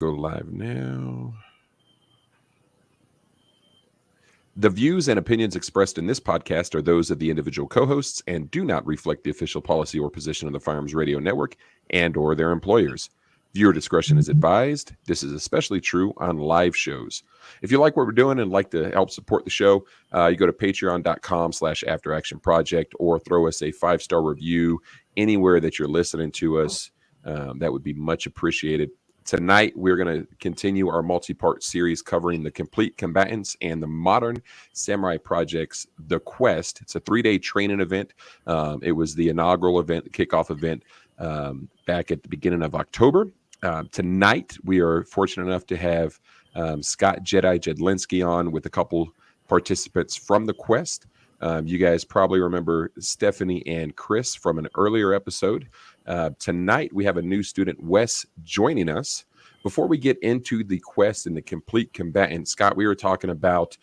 Go live now. The views and opinions expressed in this podcast are those of the individual co-hosts and do not reflect the official policy or position of the Firearms Radio Network and or their employers. Viewer discretion is advised. This is especially true on live shows. If you like what we're doing and like to help support the show, you go to patreon.com/afteractionproject or throw us a 5-star review anywhere that you're listening to us. That would be much appreciated. Tonight, we're going to continue our multi-part series covering the complete combatants and the modern samurai projects, The Quest. It's a 3-day training event. It was the inaugural event, the kickoff event back at the beginning of October. Tonight, we are fortunate enough to have Scott Jedlinski on with a couple participants from The Quest. You guys probably remember Stephanie and Chris from an earlier episode. Tonight, we have a new student, Wes, joining us. Before we get into the Quest and the complete combatant, Scott, we were talking about,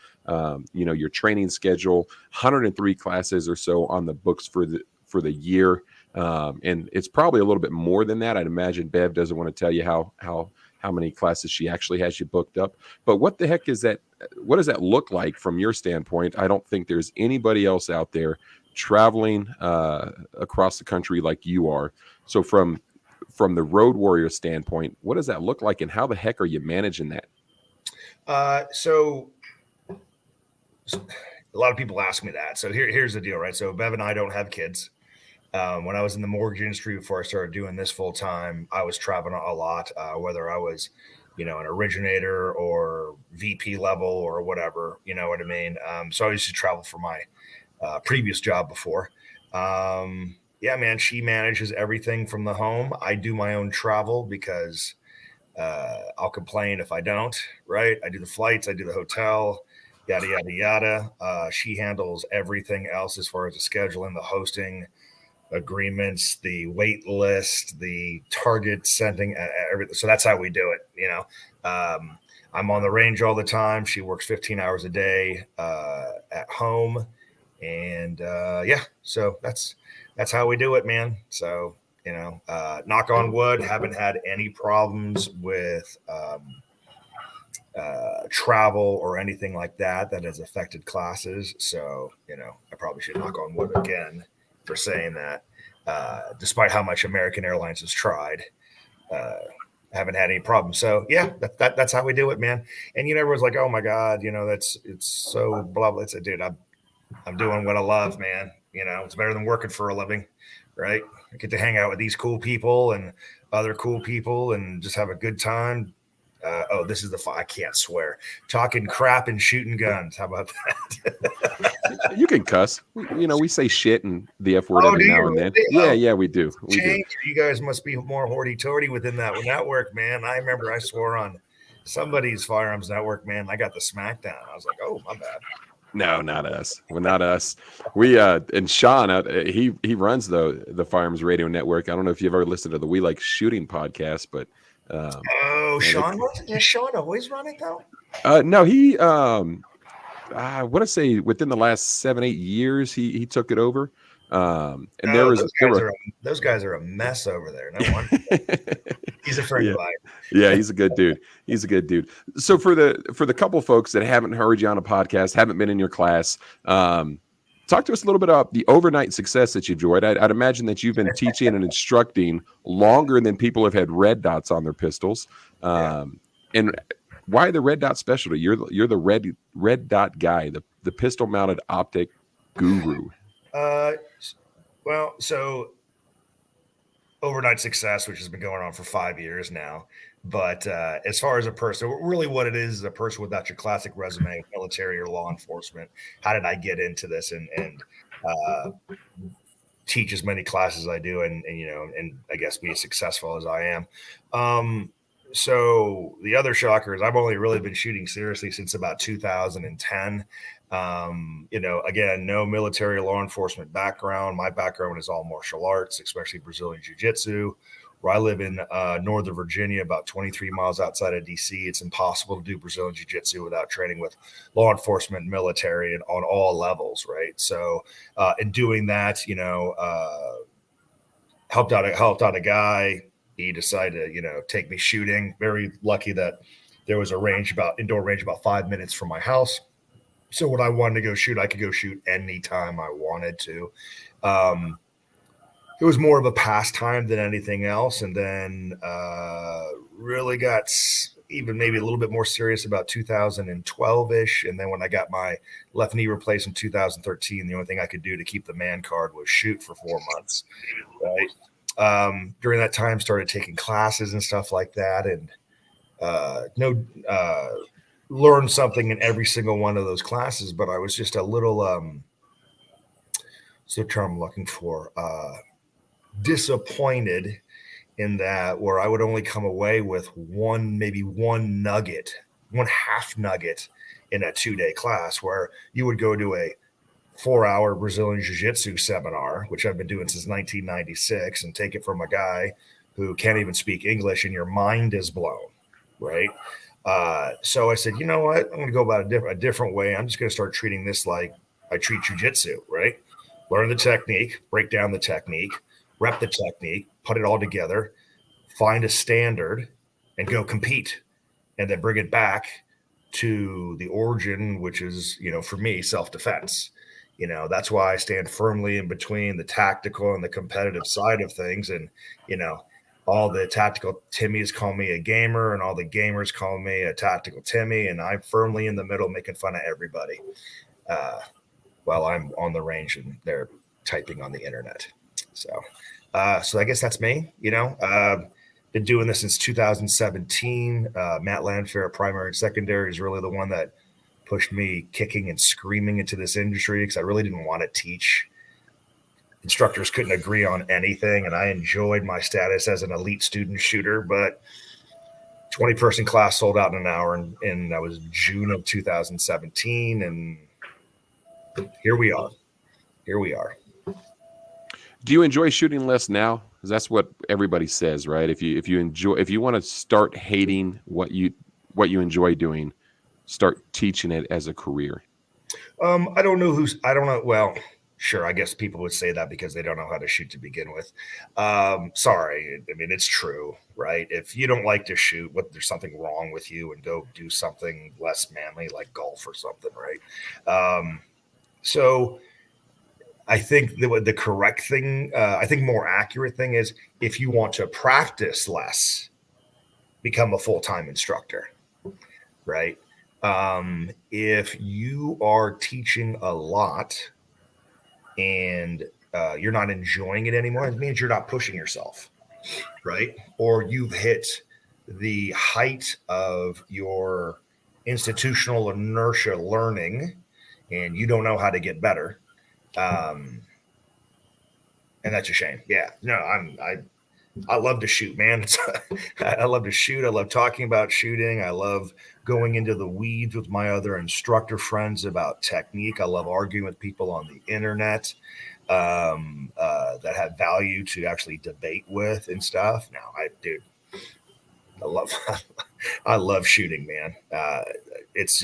your training schedule, 103 classes or so on the books for the year. And it's probably a little bit more than that. I'd imagine Bev doesn't want to tell you how many classes she actually has you booked up. But what the heck is that? What does that look like from your standpoint? I don't think there's anybody else out there traveling across the country like you are. So from the Road Warrior standpoint, what does that look like, and how the heck are you managing that? So a lot of people ask me that. So here's the deal, right? So Bev and I don't have kids. When I was in the mortgage industry before I started doing this full time, I was traveling a lot, whether I was, an originator or VP level or whatever, you know what I mean? So I used to travel for my previous job before. Yeah, man, she manages everything from the home. I do my own travel because I'll complain if I don't, right? I do the flights, I do the hotel, yada, yada, yada. She handles everything else as far as the scheduling, the hosting, agreements, the wait list, the target sending, everything. So that's how we do it. I'm on the range all the time. She works 15 hours a day at home. And so that's how we do it, man. So, knock on wood, haven't had any problems with travel or anything like that has affected classes. So, I probably should knock on wood again for saying that, despite how much American Airlines has tried. Haven't had any problems. So yeah, that's how we do it, man. And everyone's like, oh my God, it's so blah blah. It's a dude, I'm doing what I love, man. It's better than working for a living, right? I get to hang out with these cool people and other cool people and just have a good time. This is I can't swear. Talking crap and shooting guns. How about that? You can cuss. We say shit and the F word every now and then. Yeah, we do. We do. You guys must be more hoity-toity within that network, man. I remember I swore on somebody's firearms network, man. I got the smackdown. I was like, oh, my bad. No, not us. Well, not us. We and Sean, he runs the Firearms Radio Network. I don't know if you've ever listened to the We Like Shooting podcast, but Sean, is Sean always running though? No, he I want to say within the last 7-8 years he took it over. And those guys are a mess over there. No wonder. He's a friend of mine. Yeah, he's a good dude. He's a good dude. So for the couple folks that haven't heard you on a podcast, haven't been in your class, talk to us a little bit about the overnight success that you've enjoyed. I'd imagine that you've been teaching and instructing longer than people have had red dots on their pistols. And why the red dot specialty? You're the red dot guy, the pistol mounted optic guru. Well, so overnight success, which has been going on for 5 years now. But as far as a person, really what it is a person without your classic resume, military or law enforcement. How did I get into this and teach as many classes as I do and I guess be as successful as I am? So the other shocker is I've only really been shooting seriously since about 2010. Again, no military or law enforcement background. My background is all martial arts, especially Brazilian Jiu-Jitsu. Where I live in Northern Virginia, about 23 miles outside of D.C. It's impossible to do Brazilian Jiu-Jitsu without training with law enforcement, military, and on all levels, right? So in doing that, helped out a guy he decided to, take me shooting. Very lucky that there was a indoor range about 5 minutes from my house. So when I wanted to go shoot, I could go shoot anytime I wanted to. Um, it was more of a pastime than anything else. And then really got even maybe a little bit more serious about 2012-ish. And then when I got my left knee replaced in 2013, the only thing I could do to keep the man card was shoot for 4 months. Right. During that time, started taking classes and stuff like that. And learned something in every single one of those classes. But I was just a little, what's the term I'm looking for? Disappointed in that, where I would only come away with maybe one nugget, one half nugget in a 2-day class, where you would go to a 4-hour Brazilian Jiu-Jitsu seminar, which I've been doing since 1996, and take it from a guy who can't even speak English, and your mind is blown, right? So I said, you know what? I'm going to go about a different way. I'm just going to start treating this like I treat Jiu-Jitsu, right? Learn the technique, break down the technique, rep the technique, put it all together, find a standard, and go compete, and then bring it back to the origin, which is, for me, self-defense. That's why I stand firmly in between the tactical and the competitive side of things. And, all the tactical Timmies call me a gamer, and all the gamers call me a tactical Timmy. And I'm firmly in the middle, making fun of everybody while I'm on the range and they're typing on the internet. So I guess that's me. Been doing this since 2017. Matt Landfair, primary and secondary, is really the one that pushed me kicking and screaming into this industry, because I really didn't want to teach. Instructors couldn't agree on anything, and I enjoyed my status as an elite student shooter. But 20-person class sold out in an hour, and that was June of 2017, and here we are. Do you enjoy shooting less now? Because that's what everybody says, right? If you want to start hating what you enjoy doing, start teaching it as a career. I don't know. Well, sure, I guess people would say that because they don't know how to shoot to begin with. Sorry. I mean, it's true, right? If you don't like to shoot, there's something wrong with you, and go do something less manly like golf or something, right? So I think the correct thing, I think more accurate thing is, if you want to practice less, become a full-time instructor, right? If you are teaching a lot and you're not enjoying it anymore, it means you're not pushing yourself, right? Or you've hit the height of your institutional inertia learning and you don't know how to get better. And that's a shame. Yeah, no, I love to shoot, man. I love to shoot. I love talking about shooting. I love going into the weeds with my other instructor friends about technique. I love arguing with people on the internet that have value to actually debate with and stuff. Now, I love shooting, man. It's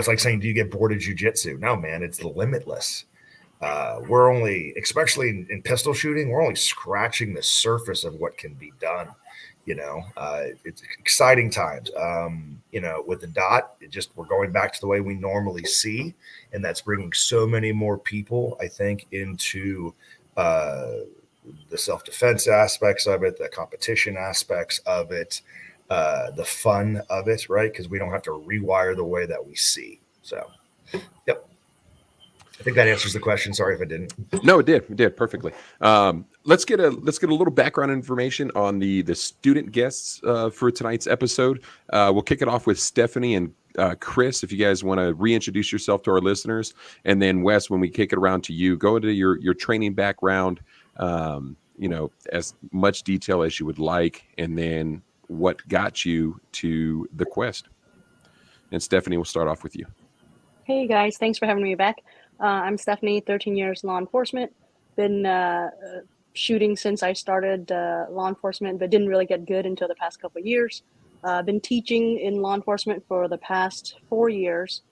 like saying, do you get bored of jiu-jitsu? No, man, it's limitless. We're only, especially in pistol shooting, we're only scratching the surface of what can be done. It's exciting times. With the dot, we're going back to the way we normally see, and that's bringing so many more people, I think, into the self-defense aspects of it, the competition aspects of it, the fun of it, right? Because we don't have to rewire the way that we see. So, yep. I think that answers the question. Sorry if I didn't. No, it did. It did perfectly. Let's get a little background information on the student guests for tonight's episode. We'll kick it off with Stephanie and Chris, if you guys want to reintroduce yourself to our listeners, and then Wes, when we kick it around to you, go into your training background, as much detail as you would like, and then what got you to the quest. And Stephanie, we'll start off with you. Hey guys, thanks for having me back. I'm Stephanie, 13 years law enforcement. Been shooting since I started law enforcement, but didn't really get good until the past couple of years. Been teaching in law enforcement for the past 4 years,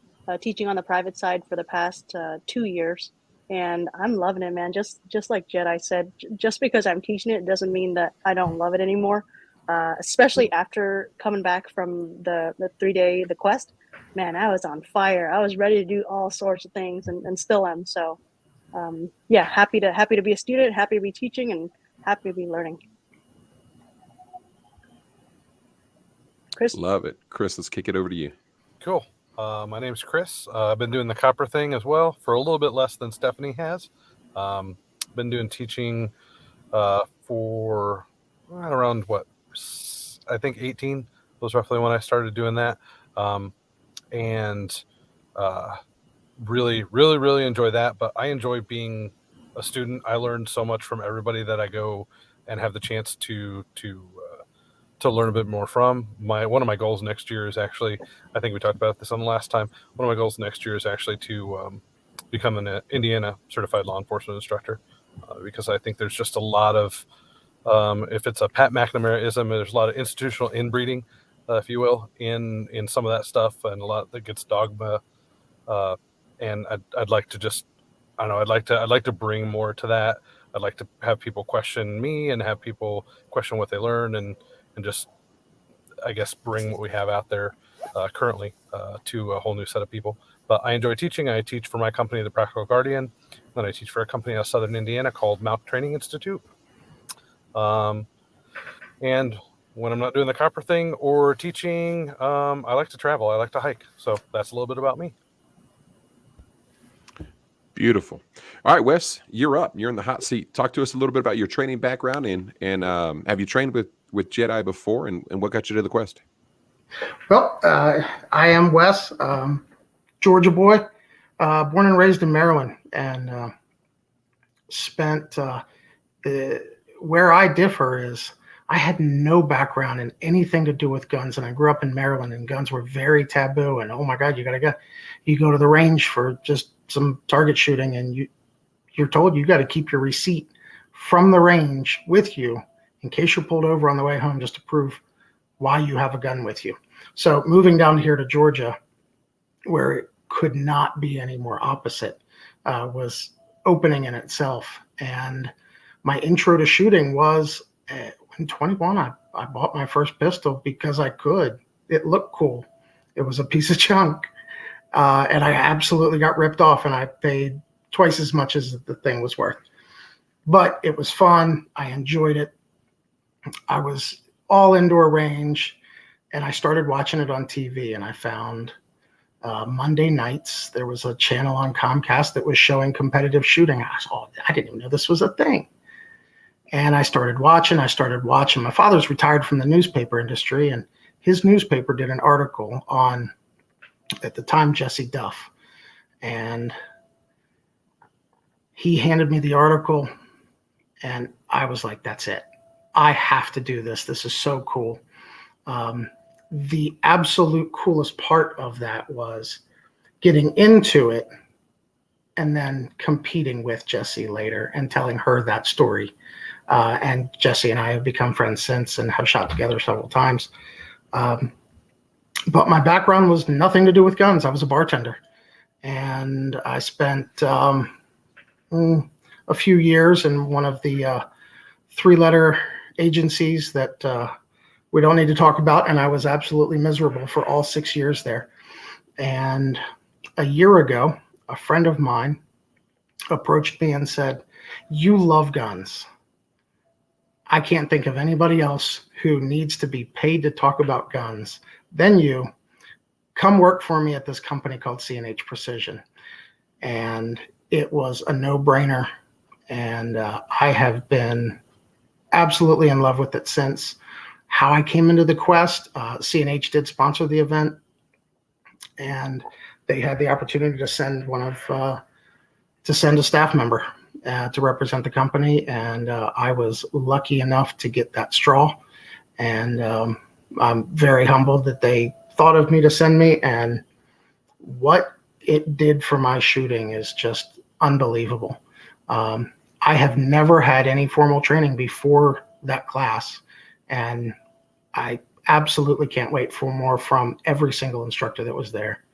teaching on the private side for the past 2 years. and I'm loving it, man. Just like Jedi said, just because I'm teaching it doesn't mean that I don't love it anymore. Especially after coming back from the 3 day the quest, man, I was on fire. I was ready to do all sorts of things, and still am. So, yeah, happy to be a student, happy to be teaching, and happy to be learning. Chris, Love it. Chris, let's kick it over to you. Cool. My name's Chris. I've been doing the copper thing as well for a little bit less than Stephanie has. Been doing teaching for around I think 18 was roughly when I started doing that. And really enjoy that. But I enjoy being a student. I learned so much from everybody that I go and have the chance to learn a bit more from. One of my goals next year is actually, I think we talked about this on the last time, one of my goals next year is actually to become an Indiana certified law enforcement instructor, because I think there's just a lot of, if it's a Pat McNamaraism, there's a lot of institutional inbreeding, if you will, in some of that stuff, and a lot that gets dogma. And I'd like to just, I don't know, I'd like to bring more to that. I'd like to have people question me and have people question what they learn, and just, I guess, bring what we have out there currently to a whole new set of people. But I enjoy teaching. I teach for my company, The Practical Guardian. Then I teach for a company out of Southern Indiana called Mount Training Institute. And when I'm not doing the copper thing or teaching, I like to travel. I like to hike. So that's a little bit about me. Beautiful. All right, Wes, you're up. You're in the hot seat. Talk to us a little bit about your training background, and have you trained with Jedi before, and what got you to the quest? Well, I am Wes, Georgia boy, born and raised in Maryland, and spent where I differ is I had no background in anything to do with guns, and I grew up in Maryland, and guns were very taboo. And oh my God, you go to the range for just some target shooting, and you're told you got to keep your receipt from the range with you in case you're pulled over on the way home, just to prove why you have a gun with you. So moving down here to Georgia, where it could not be any more opposite, was opening in itself. And my intro to shooting was in 21, I bought my first pistol because I could. It looked cool. It was a piece of junk. And I absolutely got ripped off, and I paid twice as much as the thing was worth. But it was fun. I enjoyed it. I was all indoor range, and I started watching it on TV, and I found Monday nights there was a channel on Comcast that was showing competitive shooting. I didn't even know this was a thing. And I started watching. My father's retired from the newspaper industry, and his newspaper did an article on, at the time, Jesse Duff. And he handed me the article, and I was like, that's it. I have to do this. This is so cool. The absolute coolest part of that was getting into it and then competing with Jessie later and telling her that story. And Jessie and I have become friends since and have shot together several times. But my background was nothing to do with guns. I was a bartender, and I spent a few years in one of the 3-letter agencies that we don't need to talk about, and I was absolutely miserable for all 6 years there. And a year ago, a friend of mine approached me and said, "You love guns. I can't think of anybody else who needs to be paid to talk about guns than you. Come work for me at this company called C&H Precision." And it was a no-brainer, and I have been absolutely in love with it since. How I came into the quest, C&H did sponsor the event, and they had the opportunity to send a staff member to represent the company, and I was lucky enough to get that straw. And I'm very humbled that they thought of me to send me, and what it did for my shooting is just unbelievable. I have never had any formal training before that class, and I absolutely can't wait for more from every single instructor that was there.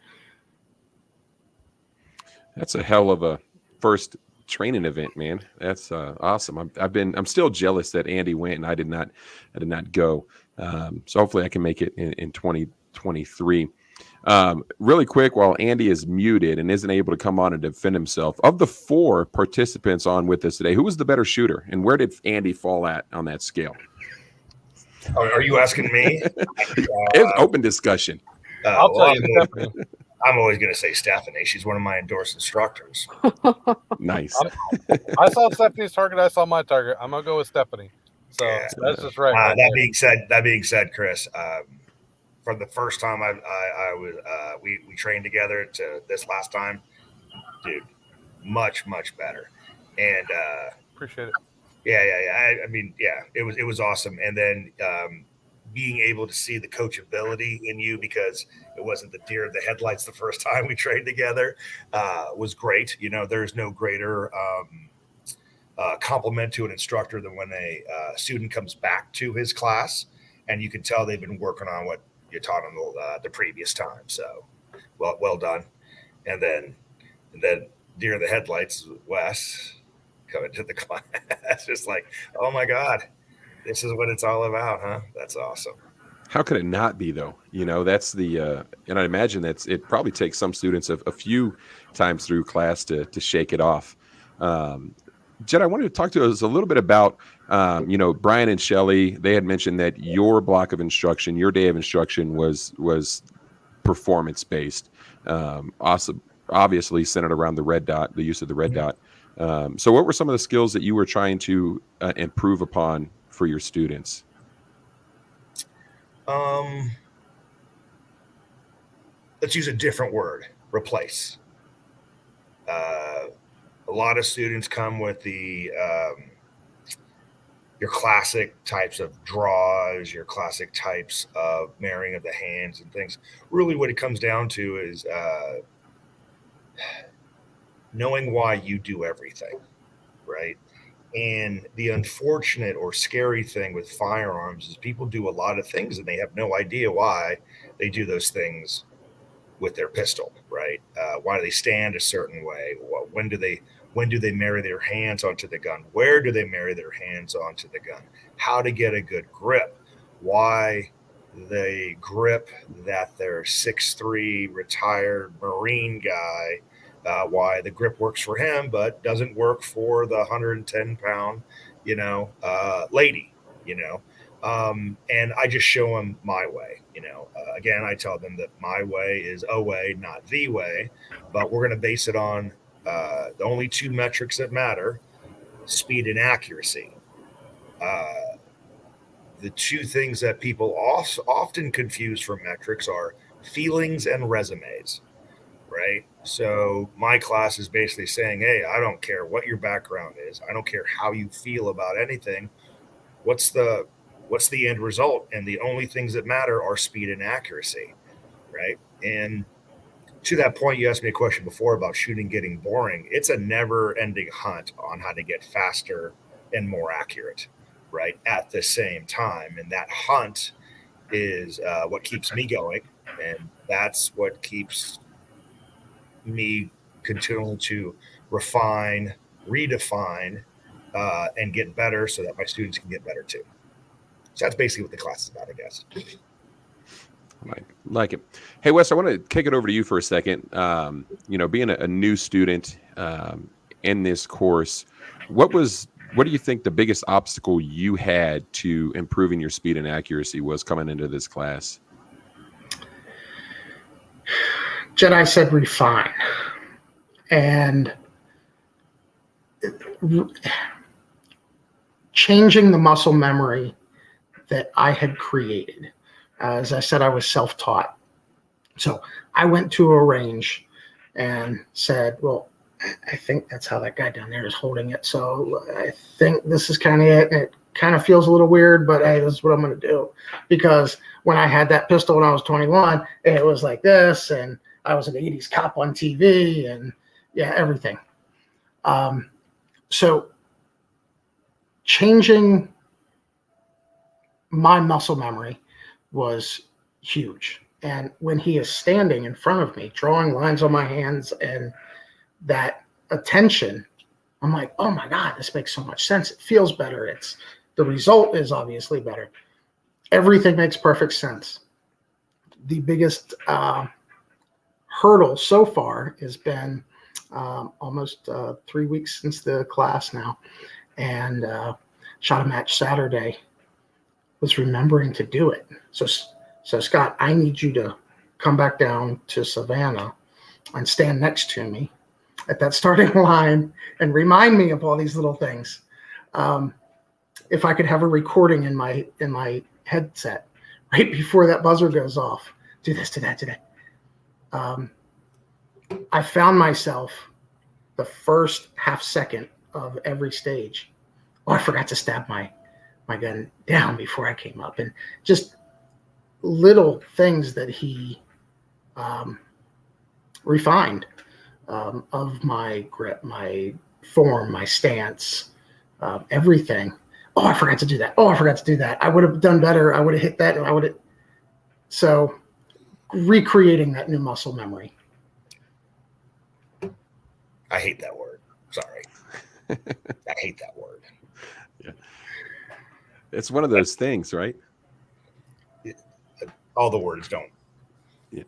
That's a hell of a first training event, man. That's awesome. I'm still jealous that Andy went and I did not go. So hopefully I can make it in 2023. Really quick, while Andy is muted and isn't able to come on and defend himself, of the 4 participants on with us today, who was the better shooter, and where did Andy fall at on that scale? Are you asking me? It's open discussion. I'll tell you, Stephanie. I'm always going to say Stephanie. She's one of my endorsed instructors. Nice. I saw Stephanie's target. I saw my target. I'm gonna go with Stephanie. So Yeah. that's just right. That being said, Chris, from the first time I was we trained together to this last time, dude, much better, and Appreciate it. yeah. I mean, yeah, it was awesome, and then being able to see the coachability in you, because it wasn't the deer in the headlights the first time we trained together, was great. You know, there's no greater compliment to an instructor than when a student comes back to his class and you can tell they've been working on what you taught them the previous time. So well done. And then deer in the headlights, Wes coming to the class. It's just like, oh my God, this is what it's all about, huh? That's awesome. How could it not be, though? You know, that's the and I imagine it probably takes some students a few times through class to shake it off. Jed, I wanted to talk to us a little bit about, Brian and Shelley. They had mentioned that your block of instruction, your day of instruction was performance-based. Also, obviously centered around the red dot, the use of the red dot. So what were some of the skills that you were trying to improve upon for your students? Let's use a different word, replace. A lot of students come with the your classic types of draws, your classic types of marrying of the hands and things. Really what it comes down to is knowing why you do everything, right? And the unfortunate or scary thing with firearms is people do a lot of things and they have no idea why they do those things with their pistol, right? Why do they stand a certain way? When do they marry their hands onto the gun? Where do they marry their hands onto the gun? How to get a good grip? Why the grip that their 6'3" retired Marine guy, why the grip works for him but doesn't work for the 110-pound, lady, and I just show them my way. Again, I tell them that my way is a way, not the way, but we're going to base it on the only 2 metrics that matter: speed and accuracy. The 2 things that people often confuse for metrics are feelings and resumes, right? So my class is basically saying, hey, I don't care what your background is. I don't care how you feel about anything. What's the end result? And the only things that matter are speed and accuracy, right? And to that point, you asked me a question before about shooting getting boring. It's a never-ending hunt on how to get faster and more accurate, right, at the same time. And that hunt is what keeps me going, and that's what keeps me continuing to refine, redefine, and get better so that my students can get better too. So that's basically what the class is about, I guess. Like it. Hey, Wes, I want to kick it over to you for a second. Being a new student in this course, what do you think the biggest obstacle you had to improving your speed and accuracy was coming into this class? Jedi said refine. And changing the muscle memory that I had created. As I said, I was self-taught. So I went to a range and said, well, I think that's how that guy down there is holding it. So I think this is kind of it. And it kind of feels a little weird, but hey, this is what I'm going to do. Because when I had that pistol when I was 21, it was like this, and I was an 80s cop on TV, and yeah, everything. So changing my muscle memory was huge. And when he is standing in front of me, drawing lines on my hands, and that attention, I'm like, oh my God, this makes so much sense. It feels better. The result is obviously better. Everything makes perfect sense. The biggest hurdle so far has been almost 3 weeks since the class now, and shot a match Saturday, was remembering to do it. So Scott, I need you to come back down to Savannah and stand next to me at that starting line and remind me of all these little things. If I could have a recording in my headset right before that buzzer goes off, do this, do that, do that. I found myself the first half second of every stage. Oh, I forgot to stab my gun down before I came up, and just little things that he refined of my grip, my form, my stance, everything. Oh, I forgot to do that. Oh, I forgot to do that. I would have done better. I would have hit that, and I would have. So, recreating that new muscle memory. I hate that word. Sorry. I hate that word. Yeah. It's one of those things, right? All the words don't. Yeah.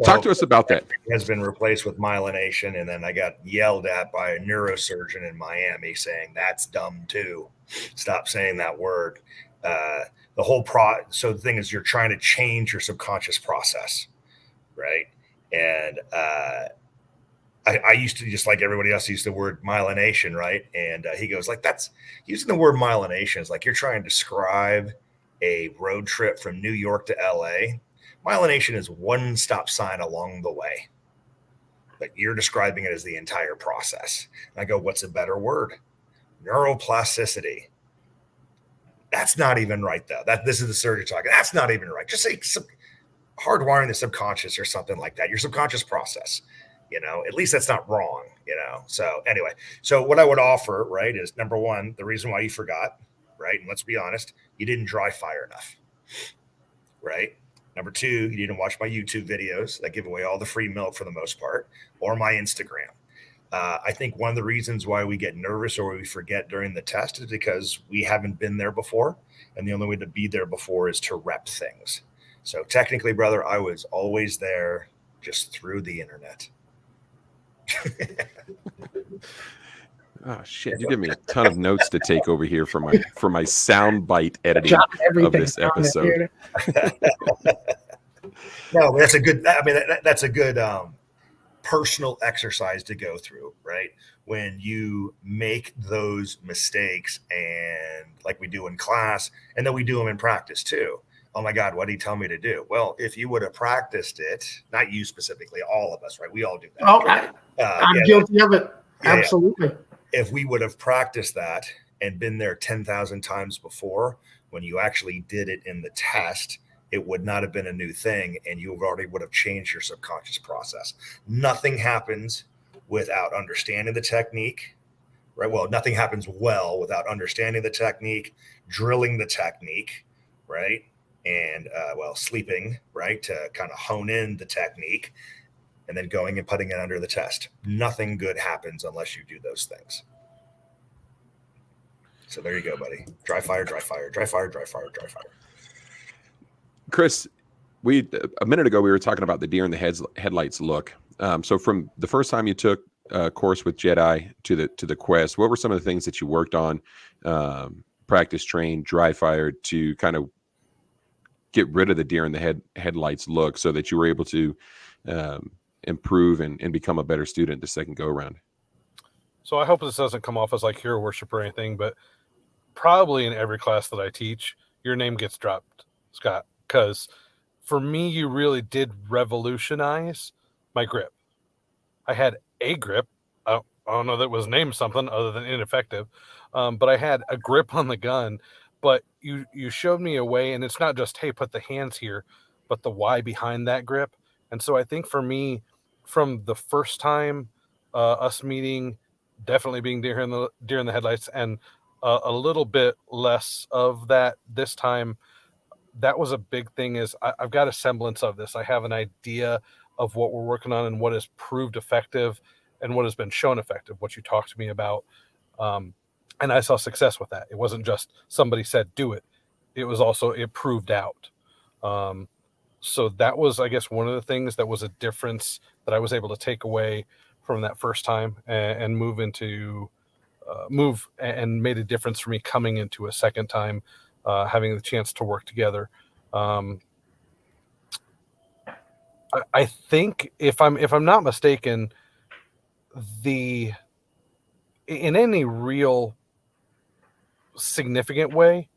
Talk to us about that. Has been replaced with myelination, and then I got yelled at by a neurosurgeon in Miami saying that's dumb too. Stop saying that word. So the thing is, you're trying to change your subconscious process, right? And I used to, just like everybody else, use the word myelination, right? And he goes like, that's using the word myelination is like you're trying to describe a road trip from New York to LA. Myelination is one stop sign along the way, but you're describing it as the entire process. And I go, what's a better word? Neuroplasticity. That's not even right, though. This is the surgeon talking. That's not even right. Just say hardwiring the subconscious or something like that. Your subconscious process. At least that's not wrong. So anyway, so what I would offer, right, is number one, the reason why you forgot, right? And let's be honest, you didn't dry fire enough, right? Number two, you didn't watch my YouTube videos that give away all the free milk for the most part, or my Instagram. I think one of the reasons why we get nervous or we forget during the test is because we haven't been there before. And the only way to be there before is to rep things. So technically, brother, I was always there just through the internet. Oh shit! You give me a ton of notes to take over here for my soundbite editing of this episode. No, that's a good. I mean, that's a good personal exercise to go through, right? When you make those mistakes, and like we do in class, and then we do them in practice too. Oh my God, what did he tell me to do? Well, if you would have practiced it, not you specifically, all of us, right? We all do that. Oh, I'm guilty of it. Yeah, absolutely. Yeah. If we would have practiced that and been there 10,000 times before, when you actually did it in the test, it would not have been a new thing, and you already would have changed your subconscious process. Nothing happens without understanding the technique, right? Well, nothing happens well without understanding the technique, drilling the technique, right? And, sleeping, right? To kind of hone in the technique, and then going and putting it under the test. Nothing good happens unless you do those things. So there you go, buddy. Dry fire, dry fire, dry fire, dry fire, dry fire. Chris, a minute ago we were talking about the deer in the headlights look. So from the first time you took a course with Jedi to the Quest, what were some of the things that you worked on, practice, trained, dry fired to kind of get rid of the deer in the headlights look, so that you were able to improve and become a better student the second go around? So I hope this doesn't come off as like hero worship or anything, but probably in every class that I teach, your name gets dropped, Scott, because for me, you really did revolutionize my grip. I had a grip. I don't know that it was named something other than ineffective, but I had a grip on the gun. But you showed me a way, and it's not just, hey, put the hands here, but the why behind that grip. And so I think for me, from the first time us meeting, definitely being deer in the headlights, and a little bit less of that this time, that was a big thing. Is I've got a semblance of this. I have an idea of what we're working on and what has proved effective. and what has been shown effective, what you talked to me about. And I saw success with that. It wasn't just somebody said, do it. It was also, it proved out. So that was, I guess, one of the things that was a difference that I was able to take away from that first time and move and made a difference for me coming into a second time, having the chance to work together. I think if I'm not mistaken, in any real significant way,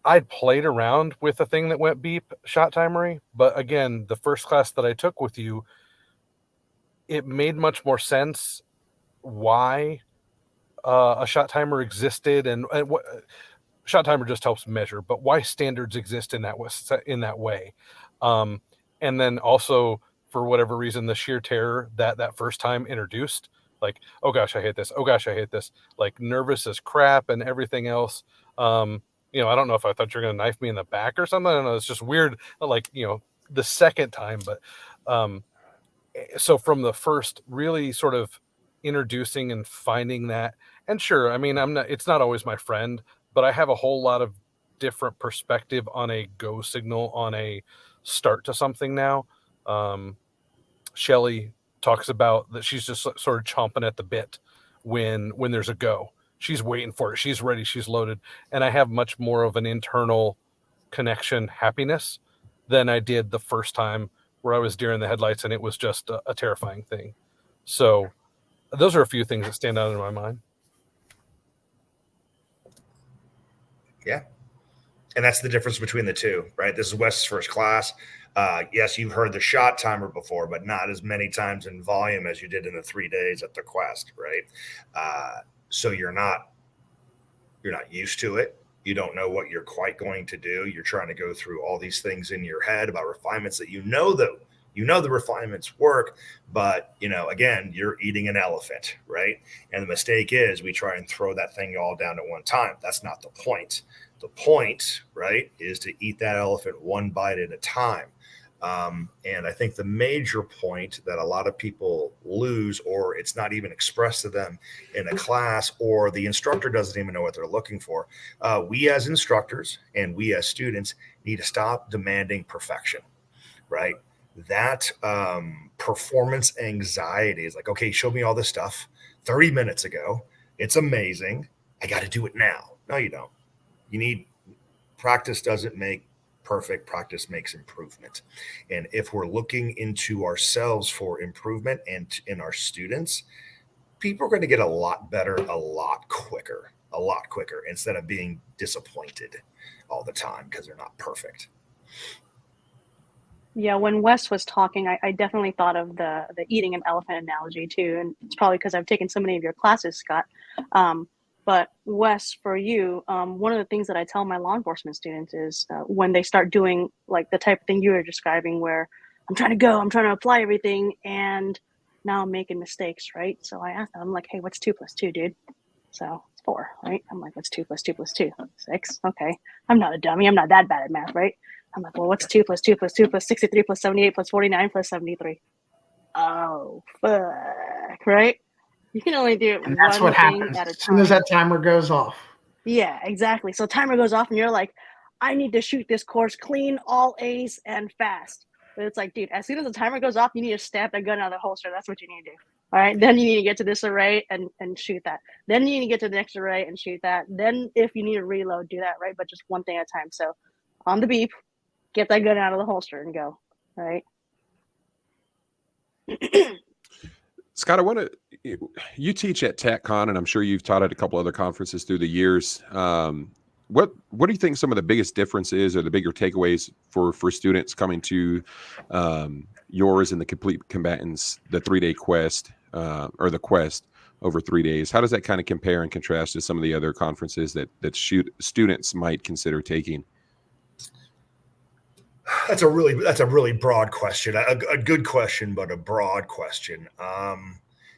I'd played around with a thing that went beep shot timery, but again, the first class that I took with you, it made much more sense why a shot timer existed and what shot timer just helps measure, but why standards exist in that way. And then also, for whatever reason, the sheer terror that first time introduced, like, oh gosh, I hate this. Oh gosh, I hate this. Like nervous as crap and everything else. I don't know if I thought you were going to knife me in the back or something. I don't know. It's just weird. Like, the second time, but so from the first, really sort of introducing and finding that, and sure, I mean, it's not always my friend, but I have a whole lot of different perspective on a go signal, on a start to something now. Shelly talks about that she's just sort of chomping at the bit when there's a go. She's waiting for it. She's ready. She's loaded. And I have much more of an internal connection happiness than I did the first time where I was deer in the headlights and it was just a terrifying thing. So those are a few things that stand out in my mind. Yeah. And that's the difference between the two, right? This is Wes's first class. Yes, you've heard the shot timer before, but not as many times in volume as you did in the 3 days at the Quest, right? So you're not used to it. You don't know what you're quite going to do. You're trying to go through all these things in your head about refinements that the refinements work, but again, you're eating an elephant, right? And the mistake is we try and throw that thing all down at one time. That's not the point. The point, right, is to eat that elephant one bite at a time. And I think the major point that a lot of people lose, or it's not even expressed to them in a class, or the instructor doesn't even know what they're looking for. We as instructors and we as students need to stop demanding perfection, right? That performance anxiety is like, okay, show me all this stuff 30 minutes ago. It's amazing. I got to do it now. No, you don't. You need practice. Doesn't make perfect. Practice makes improvement. And if we're looking into ourselves for improvement and in our students, people are going to get a lot better, a lot quicker, instead of being disappointed all the time because they're not perfect. Yeah, when Wes was talking, I definitely thought of the eating an elephant analogy too, and it's probably because I've taken so many of your classes, Scott. But Wes, for you, one of the things that I tell my law enforcement students is when they start doing like the type of thing you were describing, where I'm trying to apply everything, and now I'm making mistakes, right? So I asked them, I'm like, hey, what's 2 + 2, dude? So it's 4, right? I'm like, what's 2 + 2 + 2? 6. Okay, I'm not a dummy. I'm not that bad at math, right? I'm like, well, what's 2 + 2 + 2 + 63 + 78 + 49 + 73? Oh, fuck, right? You can only do And that's one what thing happens at a as soon as time. that timer goes off. Yeah, exactly. So timer goes off and you're like, I need to shoot this course clean, all A's, and fast. But it's like, dude, as soon as the timer goes off, you need to stab that gun out of the holster. That's what you need to do. All right. Then you need to get to this array and shoot that. Then you need to get to the next array and shoot that. Then if you need to reload, do that, right? But just one thing at a time. So on the beep, get that gun out of the holster and go. All right. Scott, I want to. You teach at TechCon, and I'm sure you've taught at a couple other conferences through the years. What do you think some of the biggest differences or the bigger takeaways for students coming to yours and the Complete Combatants, the 3-day quest or the quest over 3 days? How does that kind of compare and contrast to some of the other conferences that students might consider taking? That's a really broad question. A good question, but a broad question.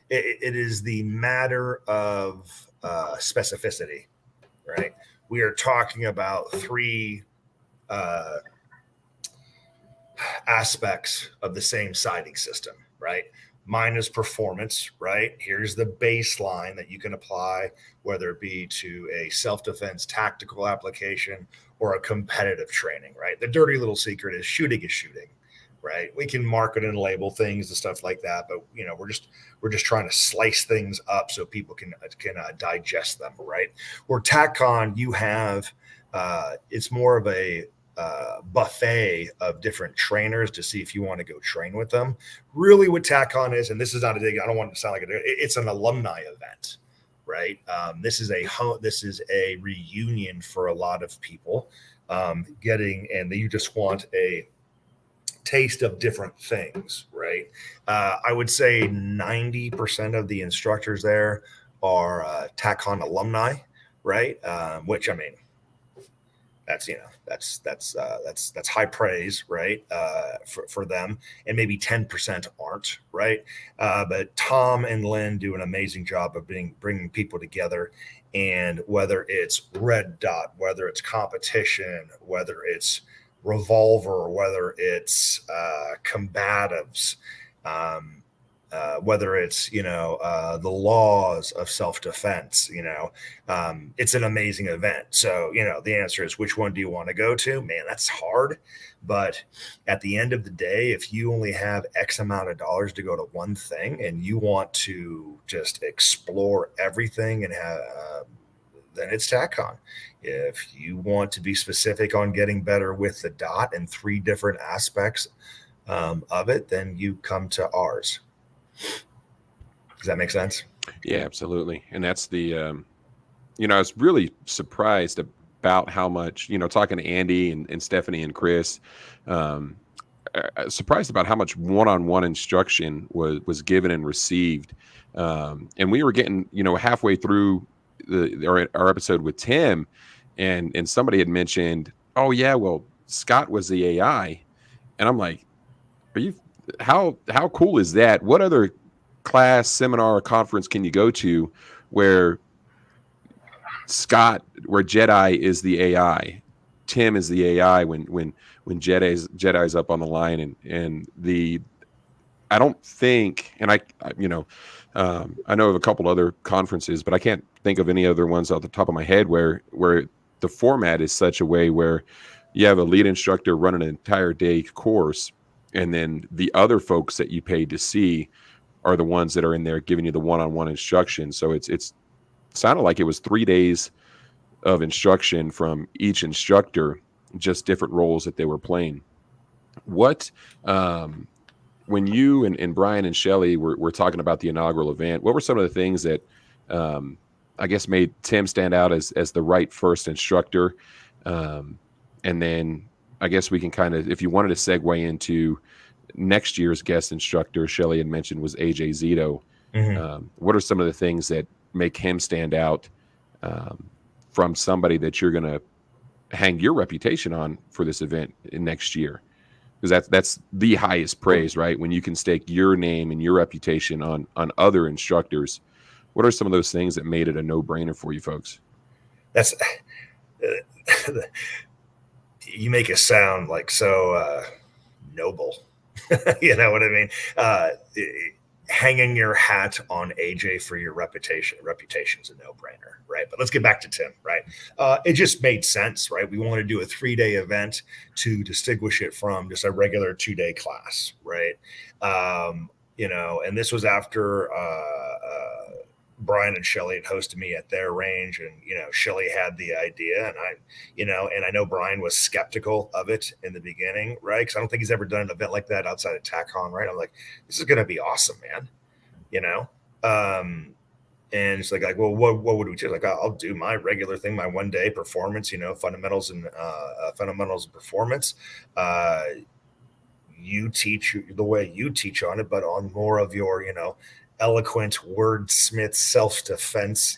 It is the matter of specificity, right? We are talking about 3 aspects of the same sighting system, right? minus performance, right? Here's the baseline that you can apply, whether it be to a self-defense tactical application or a competitive training, right? The dirty little secret is shooting, right? We can market and label things and stuff like that, but we're just trying to slice things up so people can digest them, right? Where TACCON, you have it's more of a buffet of different trainers to see if you want to go train with them. Really, what TACCON is, and this is not a dig, I don't want it to sound like it's an alumni event, right? This is a reunion for a lot of people, and you just want a taste of different things, right? I would say 90% of the instructors there are TACCON alumni, right? Which, I mean, that's high praise, right? For them, and maybe 10% aren't, right? But Tom and Lynn do an amazing job of bringing people together, and whether it's Red Dot, whether it's competition, whether it's Revolver, whether it's combatives, whether it's the laws of self-defense, it's an amazing event. So the answer is, which one do you want to go to? Man, that's hard. But at the end of the day, if you only have X amount of dollars to go to one thing and you want to just explore everything and have then it's TACCON. If you want to be specific on getting better with the dot and 3 different aspects of it, then you come to ours. Does that make sense? Yeah, absolutely. And that's the, I was really surprised about how much, talking to Andy and Stephanie and Chris, surprised about how much one-on-one instruction was given and received. And we were getting, halfway through our episode with Tim, and somebody had mentioned, oh yeah, well, Scott was the AI. And I'm like, how cool is that? What other class, seminar, or conference can you go to where Jedi is the AI, Tim is the AI when Jedi's up on the line, and I don't think, and I know of a couple other conferences, but I can't think of any other ones off the top of my head where the format is such a way where you have a lead instructor run an entire day course, and then the other folks that you paid to see are the ones that are in there giving you the one-on-one instruction. So it's sounded like it was 3 days of instruction from each instructor, just different roles that they were playing. What, when you and Brian and Shelley were talking about the inaugural event, what were some of the things that I guess made Tim stand out as the right first instructor? And then I guess we can kind of, if you wanted to segue into next year's guest instructor, Shelley had mentioned, was AJ Zito. Mm-hmm. What are some of the things that make him stand out from somebody that you're going to hang your reputation on for this event in next year? Because that's the highest praise, right? When you can stake your name and your reputation on other instructors. What are some of those things that made it a no-brainer for you folks? That's you make it sound like so noble. You know what I mean? Hanging your hat on AJ for your reputation's a no-brainer, right? But let's get back to Tim, right? It just made sense, right? We want to do a 3-day event to distinguish it from just a regular 2-day class, right? And this was after Brian and Shelley had hosted me at their range, and Shelley had the idea, and I know Brian was skeptical of it in the beginning, right? Because I don't think he's ever done an event like that outside of TACCON, right? I'm like, this is going to be awesome, man, and it's like, well, what would we do? Like, I'll do my regular thing, my 1-day performance, fundamentals and performance. You teach the way you teach on it, but on more of your, eloquent wordsmith self-defense,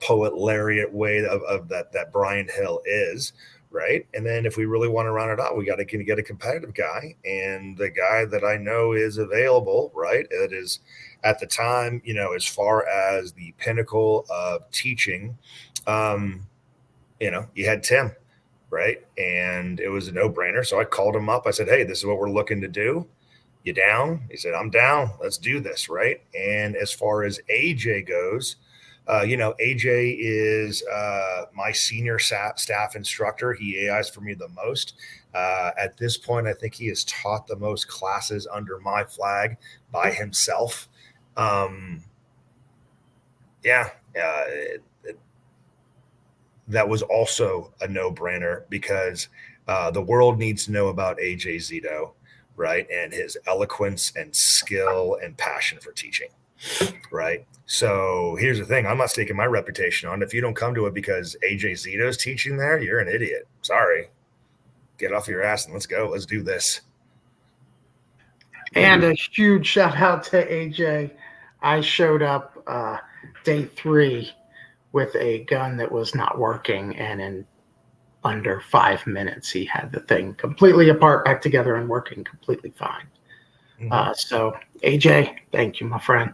poet laureate way of that Brian Hill is, right? And then if we really want to round it out, we got to get a competitive guy, and the guy that I know is available, right? It is at the time, as far as the pinnacle of teaching, you had Tim, right? And it was a no-brainer. So I called him up. I said, hey, this is what we're looking to do. You down? He said, I'm down. Let's do this. Right. And as far as AJ goes, AJ is my senior staff instructor. He AIs for me the most. At this point, I think he has taught the most classes under my flag by himself. That was also a no-brainer because the world needs to know about AJ Zito, right? And his eloquence and skill and passion for teaching, right? So here's the thing. I'm not staking my reputation on it. If you don't come to it because AJ Zito's teaching there, you're an idiot. Sorry. Get off your ass and let's go. Let's do this. And a huge shout out to AJ. I showed up day 3 with a gun that was not working, and in under 5 minutes, he had the thing completely apart, back together, and working completely fine. So, AJ, thank you, my friend.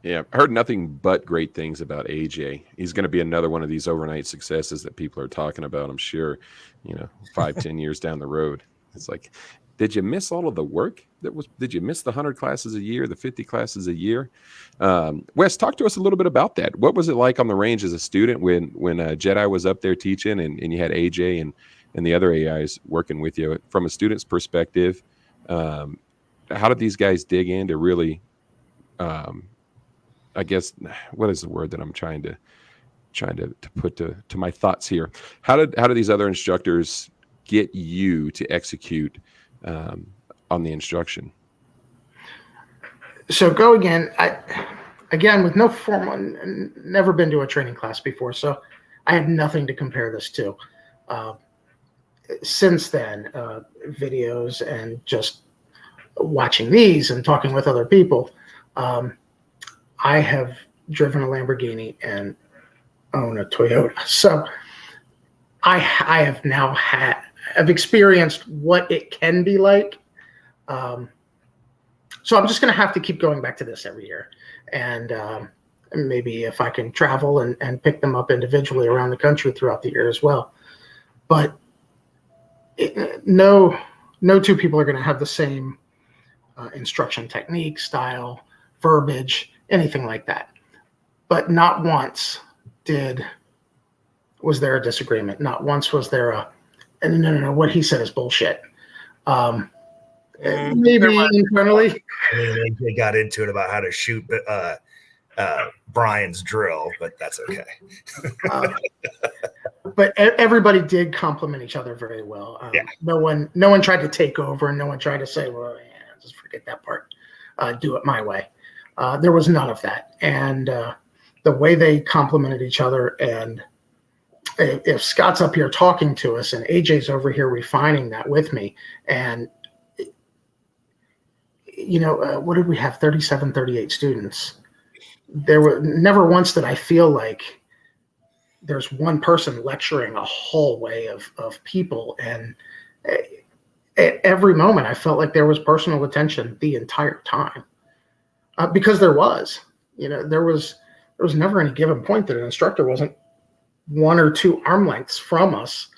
Yeah, I heard nothing but great things about AJ. He's going to be another one of these overnight successes that people are talking about, I'm sure, 5-10 years down the road. It's like, did you miss all of the work did you miss the 100 classes a year, the 50 classes a year? Wes, talk to us a little bit about that. What was it like on the range as a student when Jedi was up there teaching and you had AJ and the other AIs working with you from a student's perspective? How did these guys dig in to really, I guess, what is the word that I'm trying to put to my thoughts here? How did these other instructors get you to execute on the instruction? So go again. Again, with no formal, never been to a training class before, so I had nothing to compare this to. Since then, videos and just watching these and talking with other people, I have driven a Lamborghini and own a Toyota. So I have now I've experienced what it can be like. So I'm just going to have to keep going back to this every year. And maybe if I can travel and pick them up individually around the country throughout the year as well. But no two people are going to have the same instruction technique, style, verbiage, anything like that. But not once was there a disagreement. Not once was there no, what he said is bullshit. Maybe internally. I mean, they got into it about how to shoot Brian's drill, but that's okay. But everybody did compliment each other very well. No one tried to take over, and no one tried to say, well, yeah, just forget that part. Do it my way. There was none of that. And the way they complimented each other, and if Scott's up here talking to us and AJ's over here refining that with me, and what did we have? 37, 38 students. There were never once did I feel like there's one person lecturing a hallway of people. And at every moment I felt like there was personal attention the entire time, because there was never any given point that an instructor wasn't 1 or 2 arm lengths from us,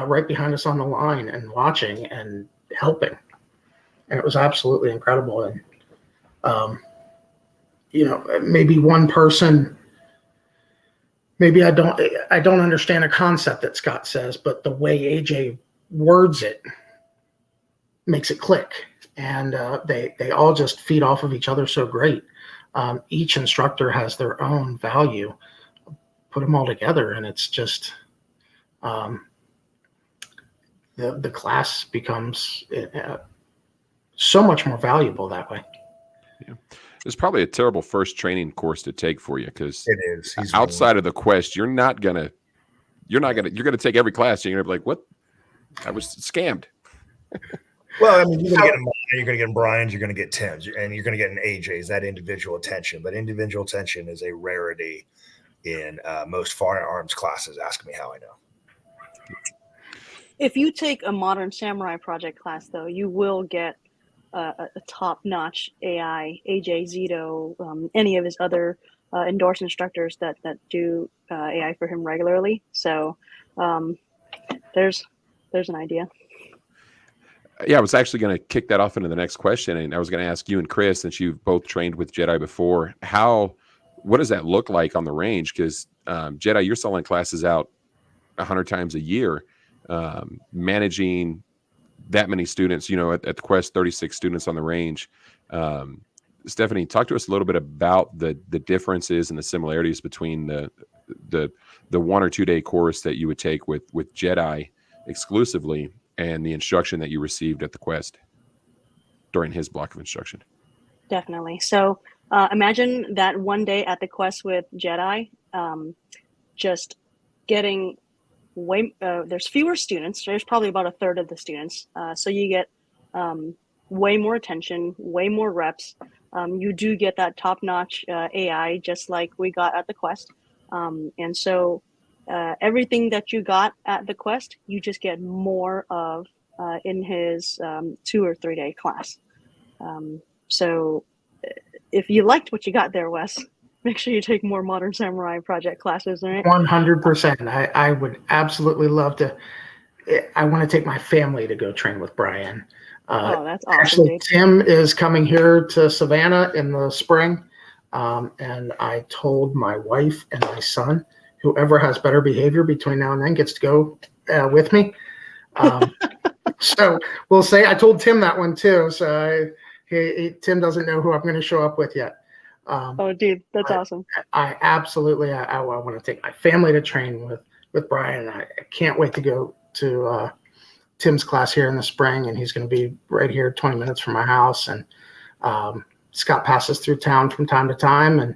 right behind us on the line and watching and helping. And it was absolutely incredible. And, maybe one person, maybe I don't understand a concept that Scott says, but the way AJ words it makes it click. And they all just feed off of each other so great. Each instructor has their own value. Put them all together, and it's just the class becomes so much more valuable that way. Yeah. It's probably a terrible first training course to take for you, because it is. Outside of the quest, you're gonna take every class and you're gonna be like, what? I was scammed. Well, I mean, you're gonna get Brian's, you're gonna get Tim's, and you're gonna get an AJ's, that individual attention. But individual attention is a rarity in most firearms classes. Ask me how I know. If you take a modern samurai project class, though, you will get a top-notch AI, AJ Zito, any of his other endorsed instructors that do AI for him regularly. So there's an idea. Yeah, I was actually going to kick that off into the next question, and I was going to ask you and Chris, since you've both trained with Jedi before, what does that look like on the range? Because Jedi, you're selling classes out 100 times a year, managing that many students. At the Quest, 36 students on the range. Stephanie, talk to us a little bit about the differences and the similarities between the 1 or 2 day course that you would take with Jedi exclusively and the instruction that you received at the Quest during his block of instruction. Definitely. So imagine that one day at the Quest with Jedi, just getting there's fewer students. There's probably about a third of the students. So you get way more attention, way more reps. You do get that top-notch AI, just like we got at the Quest. And so everything that you got at the Quest, you just get more of in his 2 or 3 day class. So if you liked what you got there, Wes, make sure you take more Modern Samurai Project classes, right? 100%. I would absolutely love to. I want to take my family to go train with Brian. That's awesome, actually, dude. Tim is coming here to Savannah in the spring. And I told my wife and my son, whoever has better behavior between now and then gets to go with me. So we'll say I told Tim that one too. So Tim doesn't know who I'm going to show up with yet. Dude, that's awesome. I absolutely, I want to take my family to train with Brian. I can't wait to go to Tim's class here in the spring, and he's going to be right here 20 minutes from my house. And Scott passes through town from time to time, and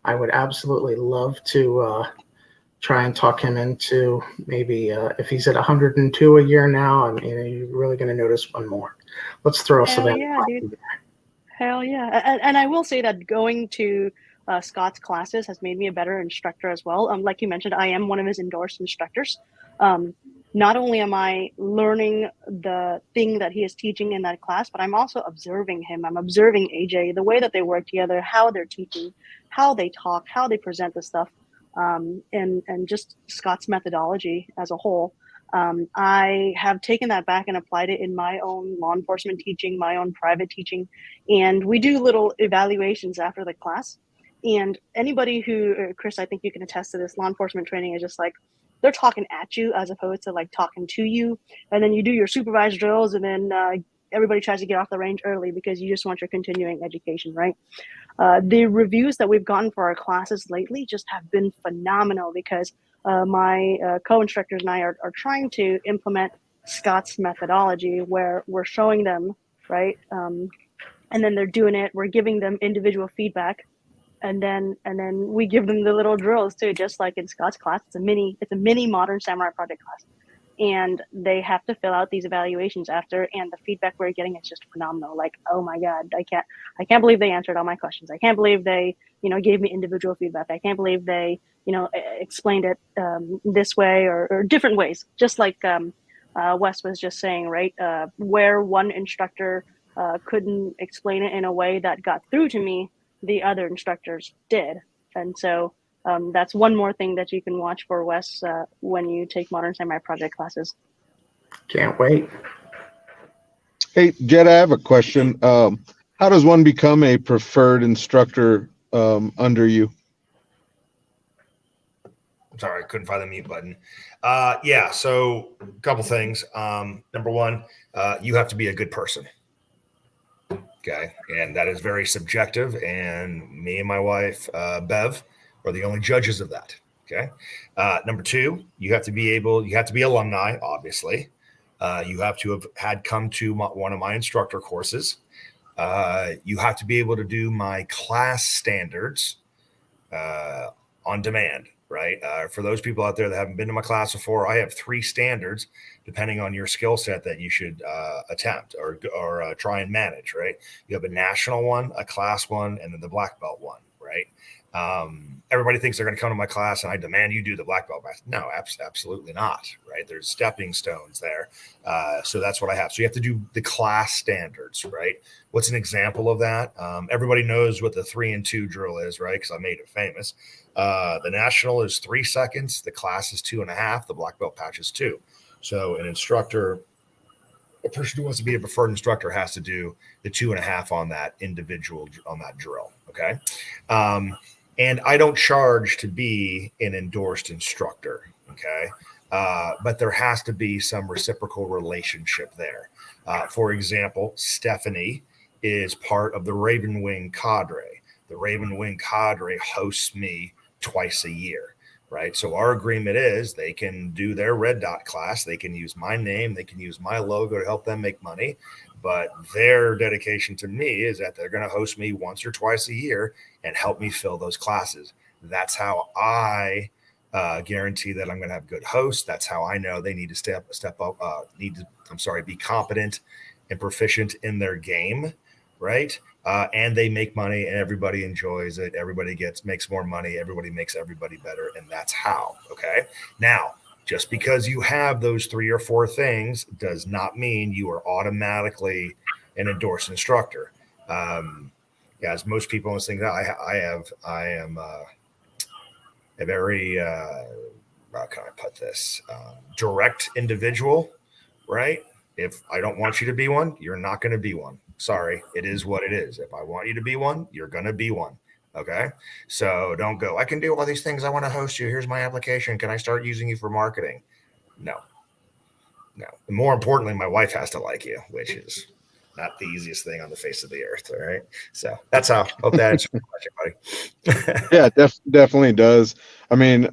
I would absolutely love to try and talk him into maybe if he's at 102 a year now, I mean, you're really going to notice one more. Let's throw Savannah. Yeah, dude. Hell yeah. And I will say that going to Scott's classes has made me a better instructor as well. Like you mentioned, I am one of his endorsed instructors. Not only am I learning the thing that he is teaching in that class, but I'm also observing him. I'm observing AJ, the way that they work together, how they're teaching, how they talk, how they present the stuff, and just Scott's methodology as a whole. I have taken that back and applied it in my own law enforcement teaching, my own private teaching, and we do little evaluations after the class. And anybody who, Chris, I think you can attest to this, law enforcement training is just like, they're talking at you as opposed to like talking to you. And then you do your supervised drills, and then everybody tries to get off the range early because you just want your continuing education, right? The reviews that we've gotten for our classes lately just have been phenomenal because my co-instructors and I are trying to implement Scott's methodology where we're showing them, right? And then they're doing it. We're giving them individual feedback. And then we give them the little drills too, just like in Scott's class. It's a mini Modern Samurai Project class. And they have to fill out these evaluations after, and the feedback we're getting is just phenomenal. Like, oh my God, I can't believe they answered all my questions. I can't believe they, gave me individual feedback. I can't believe they, explained it this way or different ways. Just like Wes was just saying, right? Where one instructor couldn't explain it in a way that got through to me, the other instructors did. And so that's one more thing that you can watch for, Wes, when you take Modern Samurai Project classes. Can't wait. Hey, Jed, I have a question. How does one become a preferred instructor under you? Sorry, I couldn't find the mute button. So a couple things. Number one, you have to be a good person. Okay. And that is very subjective. And me and my wife, Bev, are the only judges of that. Okay. Number two, you have to be alumni, obviously. You have to have come to one of my instructor courses. You have to be able to do my class standards on demand, right? For those people out there that haven't been to my class before, I have 3 standards depending on your skill set that you should attempt or try and manage, right? You have a national one, a class one, and then the black belt one, right? Everybody thinks they're going to come to my class and I demand you do the black belt. No, absolutely not, right? There's stepping stones there. So that's what I have. So you have to do the class standards, right? What's an example of that? Everybody knows what the 3 and 2 drill is, right? Because I made it famous. The national is 3 seconds. The class is 2.5. The black belt patch is 2. So an instructor a person who wants to be a preferred instructor has to do the 2.5 on that individual on that drill. Okay. And I don't charge to be an endorsed instructor. Okay. But there has to be some reciprocal relationship there. For example, Stephanie is part of the Raven Wing cadre. The Raven Wing cadre hosts me twice a year, right? So our agreement is they can do their red dot class. They can use my name. They can use my logo to help them make money. But their dedication to me is that they're going to host me once or twice a year and help me fill those classes. That's how I guarantee that I'm going to have good hosts. That's how I know they need to step up, be competent and proficient in their game, right? And they make money and everybody enjoys it. Everybody makes more money. Everybody makes everybody better. And that's how, okay? Now, just because you have those 3 or 4 things does not mean you are automatically an endorsed instructor. As most people think that I am a very, how can I put this? Direct individual, right? If I don't want you to be one, you're not going to be one. Sorry, it is what it is. If I want you to be one, you're going to be one. Okay. So don't go, I can do all these things. I want to host you. Here's my application. Can I start using you for marketing? No. And more importantly, my wife has to like you, which is not the easiest thing on the face of the earth. All right. So that's how. Hope that answers your question, buddy. Yeah, definitely does. I mean,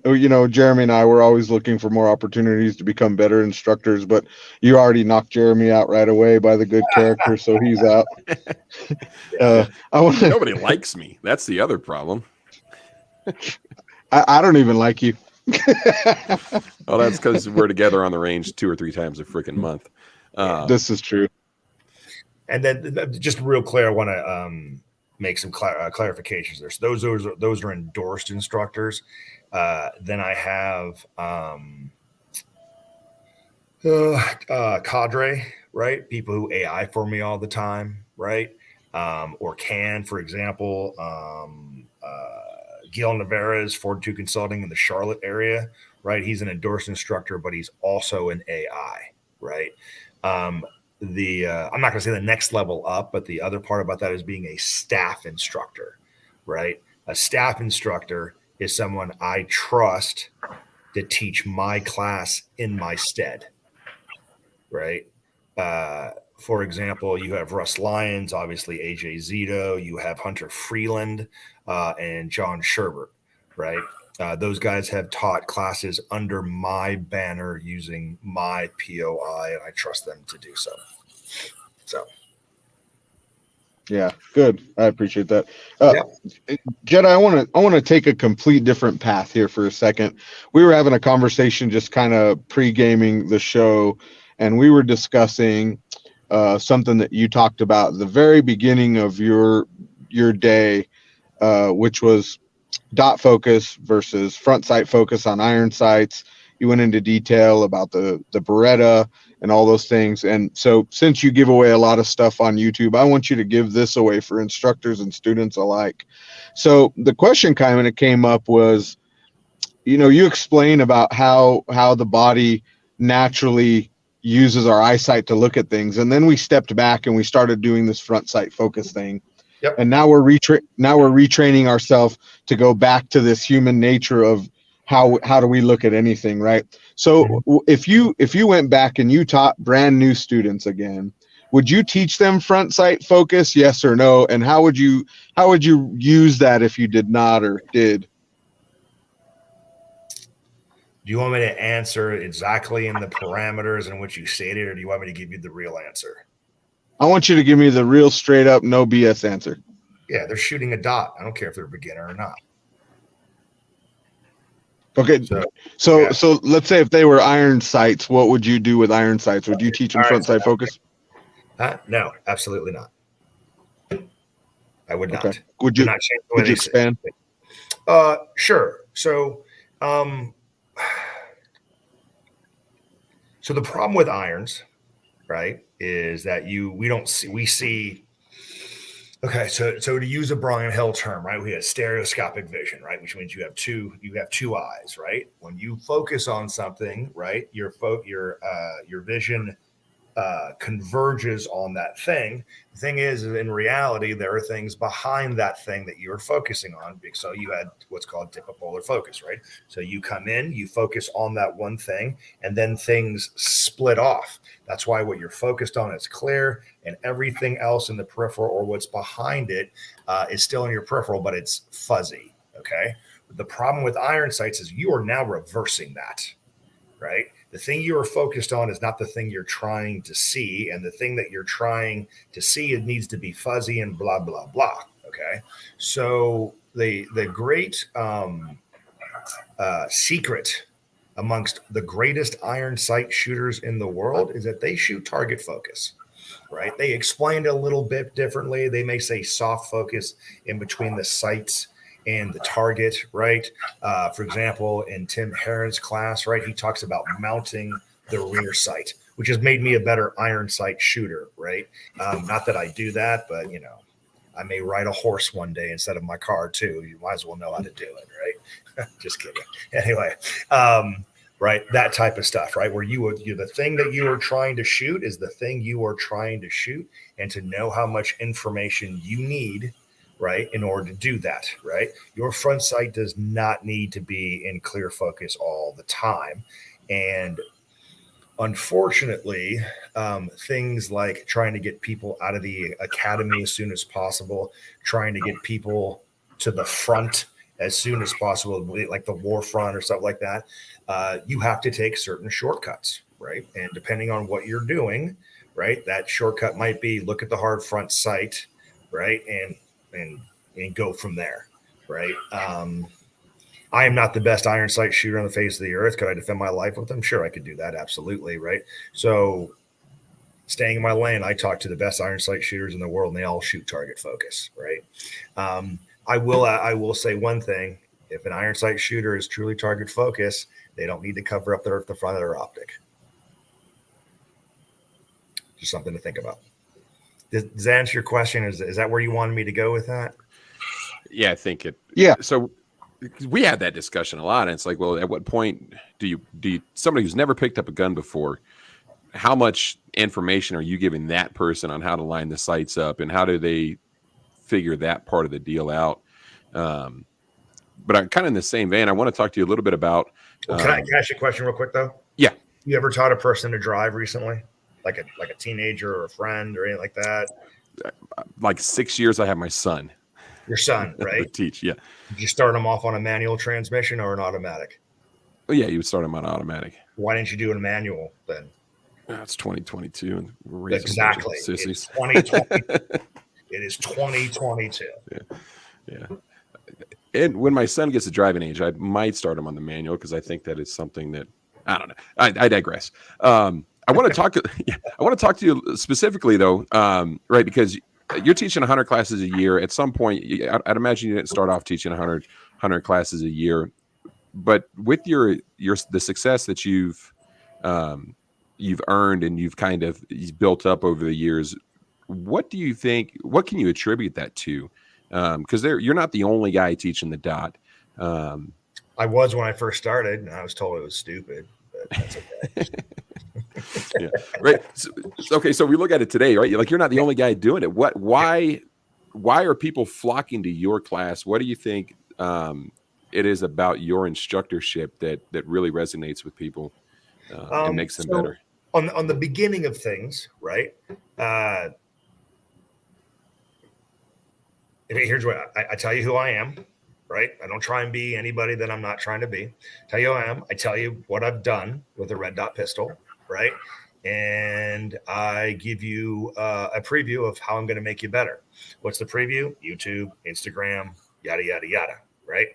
Jeremy and I were always looking for more opportunities to become better instructors, but you already knocked Jeremy out right away by the good character, so he's out. Nobody likes me. That's the other problem. I don't even like you. Well, that's because we're together on the range 2 or 3 times a freaking month. This is true. And then just real clear, I want to make some clarifications there. So those are endorsed instructors. Then I have cadre, right? People who AI for me all the time, right? Or can, for example, Gil Navarez, Fortitude Consulting in the Charlotte area, right? He's an endorsed instructor, but he's also an AI, right? I'm not going to say the next level up, but the other part about that is being a staff instructor, right? A staff instructor is someone I trust to teach my class in my stead, right? For example, you have Russ Lyons, obviously AJ Zito, you have Hunter Freeland, and John Sherbert, right? Those guys have taught classes under my banner using my POI, and I trust them to do so. Yeah, good. I appreciate that. Jed, I want to take a complete different path here for a second. We were having a conversation just kind of pre-gaming the show, and we were discussing something that you talked about at the very beginning of your day, which was dot focus versus front sight focus on iron sights. You went into detail about the Beretta and all those things. And so since you give away a lot of stuff on YouTube, I want you to give this away for instructors and students alike. So the question kind of came up was, you explain about how the body naturally uses our eyesight to look at things. And then we stepped back and we started doing this front sight focus thing. Yep. And now we're retraining ourselves to go back to this human nature of how do we look at anything, right? So if you went back and you taught brand new students again, would you teach them front sight focus, yes or no? And how would you use that if you did not or did? Do you want me to answer exactly in the parameters in which you stated, or do you want me to give you the real answer? I want you to give me the real straight up, no BS answer. Yeah, they're shooting a dot. I don't care if they're a beginner or not. Okay, so let's say if they were iron sights, what would you do with iron sights? Would you teach them front sight focus? No, absolutely not. I would not. Okay. Would you expand? Sure. So the problem with irons, right, is that we see. Okay, so to use a Brian Hill term, right, we have stereoscopic vision, right, which means you have two eyes, right? When you focus on something, right, your vision converges on that thing. The thing is, in reality, there are things behind that thing that you are focusing on. So you had what's called dipolar focus, right? So you come in, you focus on that one thing, and then things split off. That's why what you're focused on is clear, and everything else in the peripheral or what's behind it is still in your peripheral, but it's fuzzy. Okay. The problem with iron sights is you are now reversing that, right? The thing you are focused on is not the thing you're trying to see. And the thing that you're trying to see, it needs to be fuzzy and blah, blah, blah. Okay. So the great secret amongst the greatest iron sight shooters in the world is that they shoot target focus, right? They explained a little bit differently. They may say soft focus in between the sights and the target, right? For example, in Tim Herron's class, right, he talks about mounting the rear sight, which has made me a better iron sight shooter, right? Not that I do that, but, you know, I may ride a horse one day instead of my car too. You might as well know how to do it, right? Just kidding. Anyway, right, that type of stuff, right? Where you the thing that you are trying to shoot is the thing you are trying to shoot, and to know how much information you need, right, in order to do that, right? Your front sight does not need to be in clear focus all the time. And unfortunately, things like trying to get people out of the academy as soon as possible, trying to get people to the front as soon as possible, like the war front or stuff like that, you have to take certain shortcuts, right? And depending on what you're doing, right, that shortcut might be look at the hard front sight, right, and go from there, right? I am not the best iron sight shooter on the face of the earth. Could I defend my life with them? Sure, I could do that. Absolutely, right? So staying in my lane, I talk to the best iron sight shooters in the world, and they all shoot target focus, right? I will say one thing. If an iron sight shooter is truly target focus, they don't need to cover up the front of their optic. Just something to think about. Does that answer your question? Is that where you wanted me to go with that? Yeah, I think it. Yeah. So we had that discussion a lot, and it's like, well, at what point do you somebody who's never picked up a gun before, how much information are you giving that person on how to line the sights up, and how do they figure that part of the deal out? But I'm kind of in the same vein. I want to talk to you a little bit about. Can I ask you a question real quick though? Yeah. You ever taught a person to drive recently, like a teenager or a friend or anything like that? Like 6 years, I have my son. Your son, right? Teach, yeah. Did you start him off on a manual transmission or an automatic? Oh, yeah, you would start him on automatic. Why didn't you do a manual then? It's 2022, and we're exactly. Sissies. It's 2020. It is 2022. Yeah. And when my son gets to driving age, I might start him on the manual because I think that it's something that I don't know. I digress. I want to talk. I want to talk to you specifically though, right? Because you're teaching 100 classes a year. At some point, I'd imagine you didn't start off teaching 100 classes a year, but with the success that you've earned and you've kind of built up over the years, what do you think? What can you attribute that to? Because you're not the only guy teaching the dot. I was when I first started, and I was told it was stupid, but that's okay. Yeah, right. So we look at it today, right? Like you're not the only guy doing it. Why are people flocking to your class? What do you think it is about your instructorship that really resonates with people and makes them better? On the beginning of things, right? Here's what I tell you who I am, right? I don't try and be anybody that I'm not trying to be. Tell you who I am. I tell you what I've done with a red dot pistol, right? And I give you a preview of how I'm going to make you better. What's the preview? YouTube, Instagram, yada, yada, yada, right?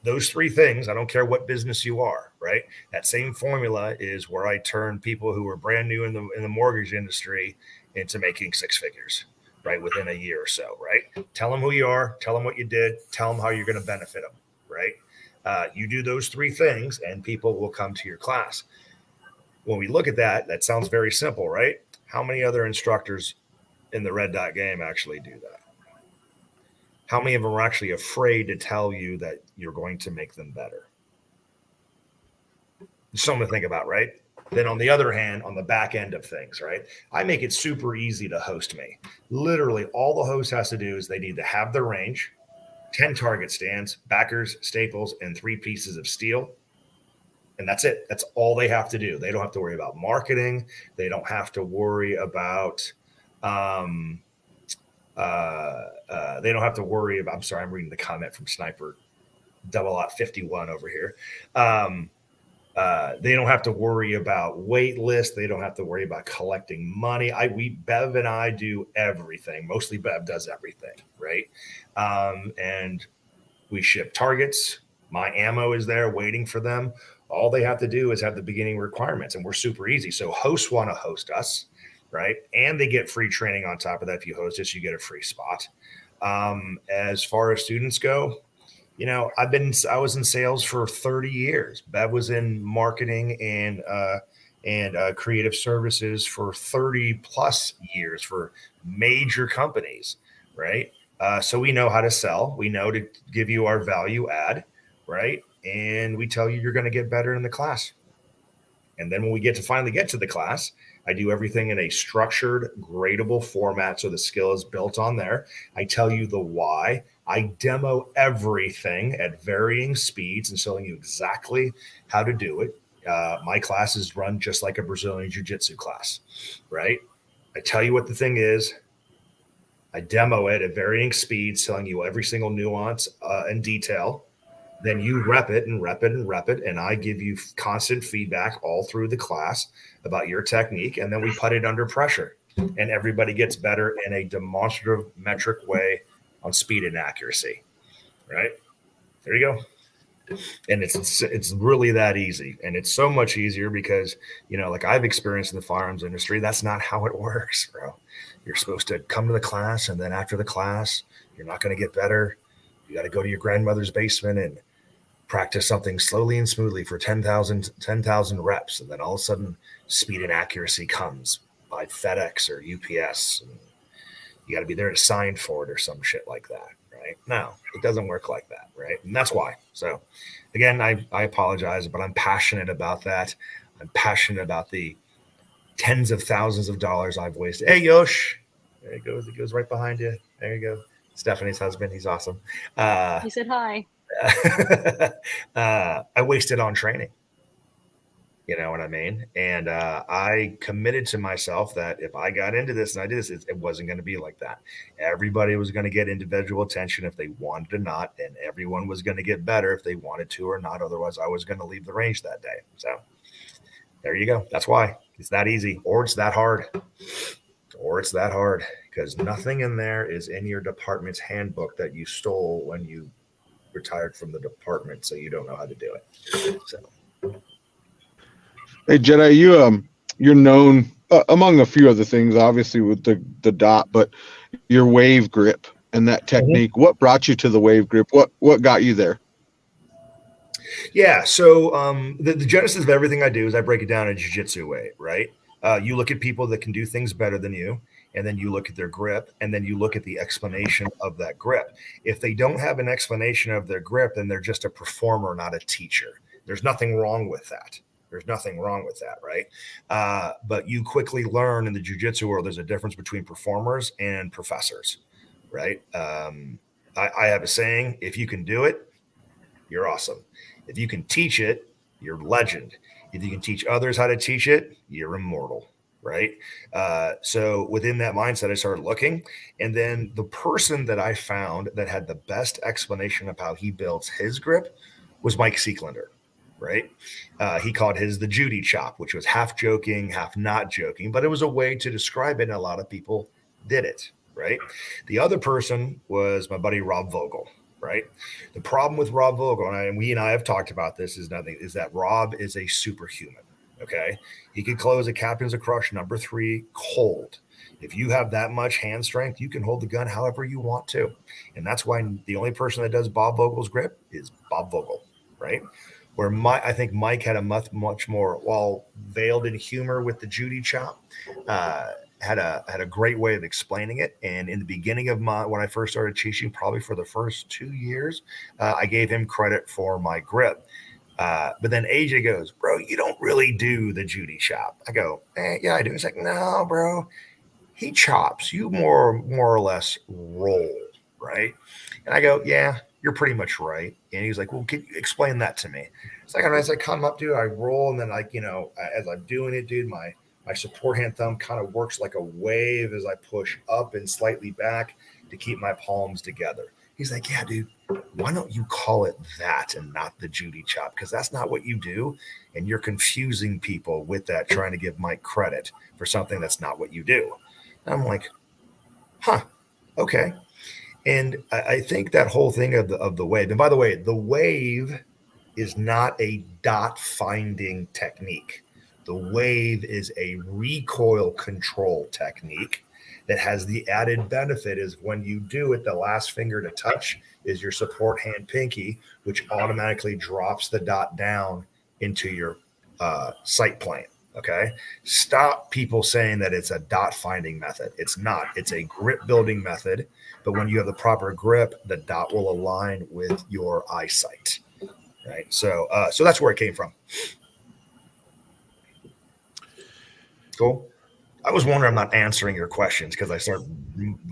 Those three things, I don't care what business you are, right? That same formula is where I turn people who are brand new in the mortgage industry into making six figures, right? Within a year or so, right? Tell them who you are, tell them what you did, tell them how you're going to benefit them, right? You do those three things and people will come to your class. When we look at that sounds very simple, right? How many other instructors in the red dot game actually do that? How many of them are actually afraid to tell you that you're going to make them better? Something to think about, right? Then on the other hand, on the back end of things, right, I make it super easy to host me. Literally all the host has to do is they need to have the range, 10 target stands, backers, staples, and 3 pieces of steel. And that's it. That's all they have to do. They don't have to worry about marketing. They don't have to worry about they don't have to worry about, I'm sorry, I'm reading the comment from Sniper 0051 over here. They don't have to worry about wait lists. They don't have to worry about collecting money. Bev and I do everything. Mostly Bev does everything, right? And we ship targets. My ammo is there waiting for them. All they have to do is have the beginning requirements, and we're super easy. So hosts want to host us, right? And they get free training on top of that. If you host us, you get a free spot. As far as students go, you know, I was in sales for 30 years. Bev was in marketing and creative services for 30 plus years for major companies, right? So we know how to sell. We know to give you our value add, right? And we tell you you're going to get better in the class. And then when we finally get to the class, I do everything in a structured, gradable format. So the skill is built on there. I tell you the why. I demo everything at varying speeds and showing you exactly how to do it. My classes run just like a Brazilian Jiu-Jitsu class, right? I tell you what the thing is. I demo it at varying speeds, telling you every single nuance and detail. Then you rep it and rep it and rep it. And I give you constant feedback all through the class about your technique. And then we put it under pressure. And everybody gets better in a demonstrative metric way on speed and accuracy, right? There you go. And it's really that easy. And it's so much easier because, you know, like I've experienced in the firearms industry, that's not how it works, bro. You're supposed to come to the class, and then after the class, you're not going to get better. You got to go to your grandmother's basement and practice something slowly and smoothly for 10,000 reps. And then all of a sudden speed and accuracy comes by FedEx or UPS. And you got to be there to sign for it or some shit like that, right? No, it doesn't work like that, right? And that's why. So again, I apologize, but I'm passionate about that. I'm passionate about the tens of thousands of dollars I've wasted. Hey, Yosh. There he goes. He goes right behind you. There you go. Stephanie's husband. He's awesome. He said hi. I wasted on training. You know what I mean? And I committed to myself that if I got into this and I did this, it wasn't going to be like that. Everybody was going to get individual attention if they wanted or not, and everyone was going to get better if they wanted to or not. Otherwise, I was going to leave the range that day. So there you go. That's why it's that easy, or it's that hard, because nothing in there is in your department's handbook that you stole when you retired from the department, so you don't know how to do it. So. Hey Jedi, you're known among a few other things, obviously with the dot, but your wave grip and that technique. Mm-hmm. What brought you to the wave grip? What got you there? Yeah, so the genesis of everything I do is I break it down in a jiu-jitsu way, right? You look at people that can do things better than you, and then you look at their grip, and then you look at the explanation of that grip. If they don't have an explanation of their grip, then they're just a performer, not a teacher. There's nothing wrong with that. Right? But you quickly learn in the jiu-jitsu world, there's a difference between performers and professors, right? I have a saying, if you can do it, you're awesome. If you can teach it, you're legend. If you can teach others how to teach it, you're immortal, right? So within that mindset, I started looking. And then the person that I found that had the best explanation of how he builds his grip was Mike Seeklander, right? He called his the Judy chop, which was half joking, half not joking, but it was a way to describe it, and a lot of people did it, right? The other person was my buddy Rob Vogel, right? The problem with Rob Vogel, and we and I have talked about this, is that Rob is a superhuman, okay? He could close a Captain's of Crush number 3 cold. If you have that much hand strength, you can hold the gun however you want to. And that's why the only person that does Bob Vogel's grip is Bob Vogel, right? Where I think Mike had a much more, while veiled in humor with the Judy chop, had a great way of explaining it. And in the beginning of when I first started teaching, probably for the first 2 years, I gave him credit for my grip. But then AJ goes, bro, you don't really do the Judy chop. I go, yeah, I do. He's like, no, bro, he chops. You more or less roll, right? And I go, yeah, you're pretty much right. And he's like, well, can you explain that to me? It's like, as I come up, dude, I roll, and then as I'm doing it, dude, my support hand thumb kind of works like a wave as I push up and slightly back to keep my palms together. He's like, yeah, dude, why don't you call it that and not the Judy chop? Because that's not what you do. And you're confusing people with that, trying to give Mike credit for something that's not what you do. And I'm like, huh, okay. And I think that whole thing of the wave, and by the way, the wave is not a dot finding technique. The wave is a recoil control technique that has the added benefit is when you do it, the last finger to touch is your support hand pinky, which automatically drops the dot down into your sight plane. Okay. Stop people saying that it's a dot finding method. It's not. It's a grip building method. But when you have the proper grip, the dot will align with your eyesight. Right. So that's where it came from. Cool. I was wondering I'm not answering your questions because I start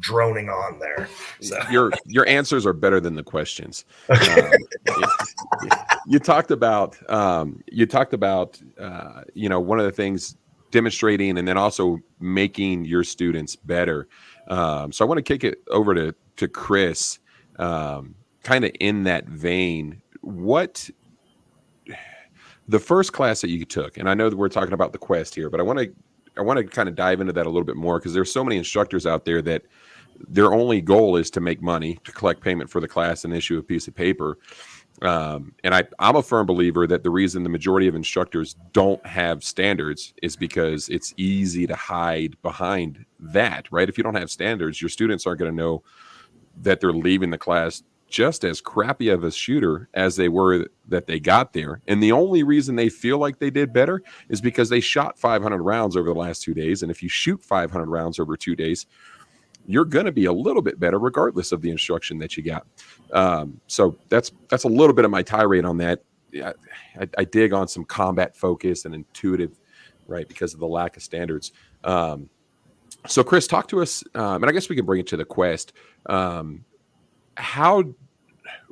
droning on there. So. Your answers are better than the questions. You talked about one of the things, demonstrating and then also making your students better. So I want to kick it over to Chris, kind of in that vein. What the first class that you took, and I know that we're talking about the Quest here, but I want to kind of dive into that a little bit more, because there's so many instructors out there that their only goal is to make money, to collect payment for the class and issue a piece of paper. And I'm a firm believer that the reason the majority of instructors don't have standards is because it's easy to hide behind that, right? If you don't have standards, your students aren't going to know that they're leaving the class just as crappy of a shooter as they were that they got there. And the only reason they feel like they did better is because they shot 500 rounds over the last 2 days. And if you shoot 500 rounds over 2 days, you're going to be a little bit better regardless of the instruction that you got. So that's a little bit of my tirade on that. I dig on some combat focus and intuitive, right, because of the lack of standards. So Chris, talk to us, and I guess we can bring it to the Quest.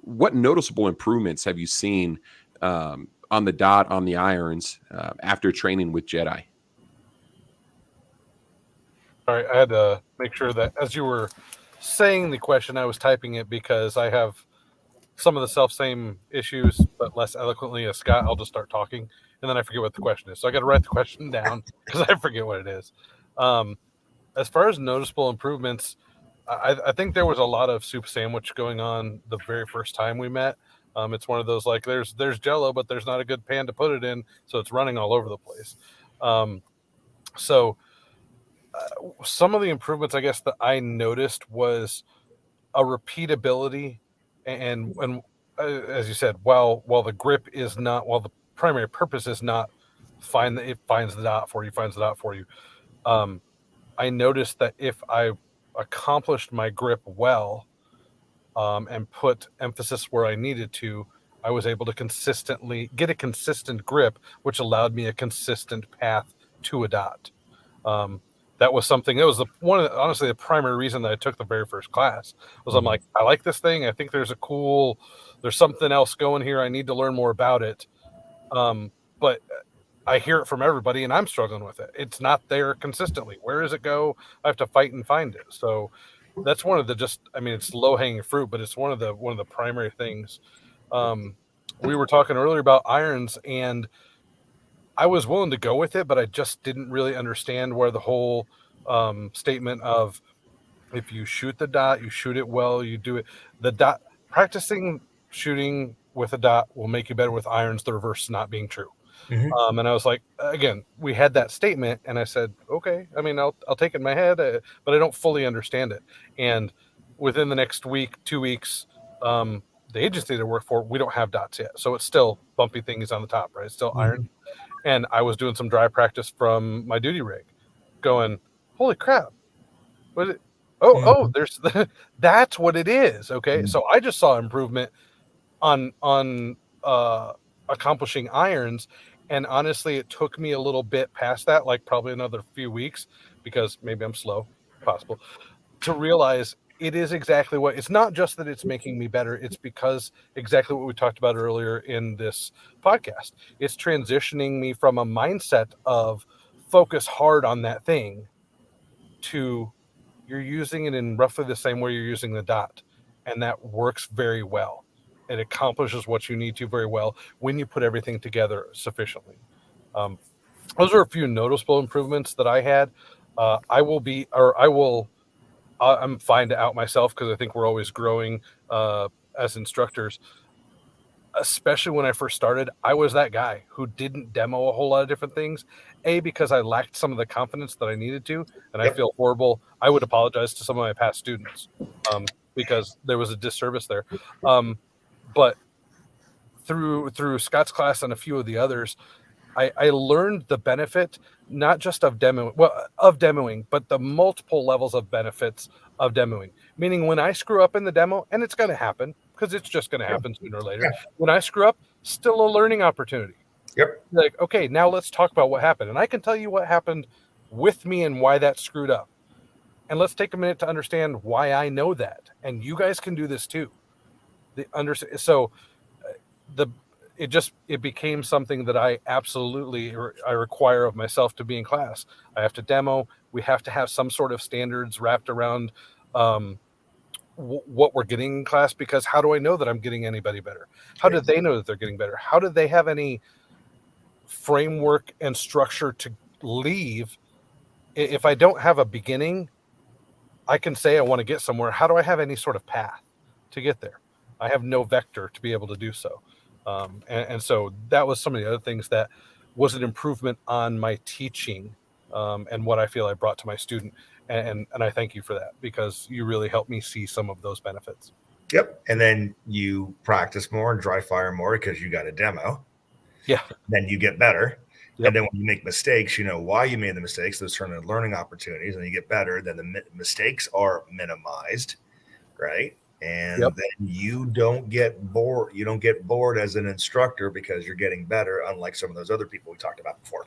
What noticeable improvements have you seen on the dot, on the irons, after training with Jedi? All right, I had to make sure that as you were saying the question, I was typing it because I have some of the same issues, but less eloquently as Scott. I'll just start talking, and then I forget what the question is. So I got to write the question down because I forget what it is. As far as noticeable improvements, I think there was a lot of soup sandwich going on the very first time we met. It's one of those, like, there's Jell-O, but there's not a good pan to put it in, so it's running all over the place. Some of the improvements, I guess, that I noticed was a repeatability, and as you said, while the grip is not, while the primary purpose is not it finds the dot for you. I noticed that if I accomplished my grip well, and put emphasis where I needed to, I was able to consistently get a consistent grip, which allowed me a consistent path to a dot. That was something that was honestly the primary reason that I took the very first class was I'm like, I like this thing. I think there's something else going here. I need to learn more about it. But I hear it from everybody and I'm struggling with it. It's not there consistently. Where does it go? I have to fight and find it. So that's one of the it's low hanging fruit, but it's one of the primary things. We were talking earlier about irons, and I was willing to go with it, but I just didn't really understand where the whole statement of if you shoot the dot, you shoot it well, you do it. The dot, practicing shooting with a dot will make you better with irons. The reverse not being true. Mm-hmm. And I was like, again, we had that statement, and I said, okay, I'll take it in my head, but I don't fully understand it. And within the next week, 2 weeks, the agency that I work for, we don't have dots yet. So it's still bumpy things on the top, right? It's still mm-hmm. iron. And I was doing some dry practice from my duty rig going, holy crap. What is it? Oh, there's that's what it is. Okay. Mm-hmm. So I just saw improvement on accomplishing irons. And honestly, it took me a little bit past that, like probably another few weeks, because maybe I'm slow, possible, to realize it is exactly what, it's not just that it's making me better. It's because exactly what we talked about earlier in this podcast. It's transitioning me from a mindset of focus hard on that thing to you're using it in roughly the same way you're using the dot. And that works very well. It accomplishes what you need to very well when you put everything together sufficiently. Those are a few noticeable improvements that I had. I'm fine to out myself because I think we're always growing as instructors. Especially when I first started, I was that guy who didn't demo a whole lot of different things. Because I lacked some of the confidence that I needed to, and I feel horrible. I would apologize to some of my past students because there was a disservice there. But through Scott's class and a few of the others, I learned the benefit not just of demoing, but the multiple levels of benefits of demoing. Meaning when I screw up in the demo, and it's going to happen because it's just going to happen sooner or later. When I screw up, still a learning opportunity. Yep. Like, okay, now let's talk about what happened. And I can tell you what happened with me and why that screwed up. And let's take a minute to understand why I know that. And you guys can do this too. It became something that I absolutely require of myself to be in class. I have to demo. We have to have some sort of standards wrapped around what we're getting in class, because how do I know that I'm getting anybody better? How do they know that they're getting better? How do they have any framework and structure to leave? If I don't have a beginning, I can say I want to get somewhere. How do I have any sort of path to get there? I have no vector to be able to do so. And so that was some of the other things that was an improvement on my teaching and what I feel I brought to my student. And I thank you for that, because you really helped me see some of those benefits. Yep. And then you practice more and dry fire more because you got a demo. Yeah. Then you get better. Yep. And then when you make mistakes, you know why you made the mistakes. Those turn into learning opportunities, and you get better. Then the mistakes are minimized, right? And then you don't get bored. You don't get bored as an instructor because you're getting better, unlike some of those other people we talked about before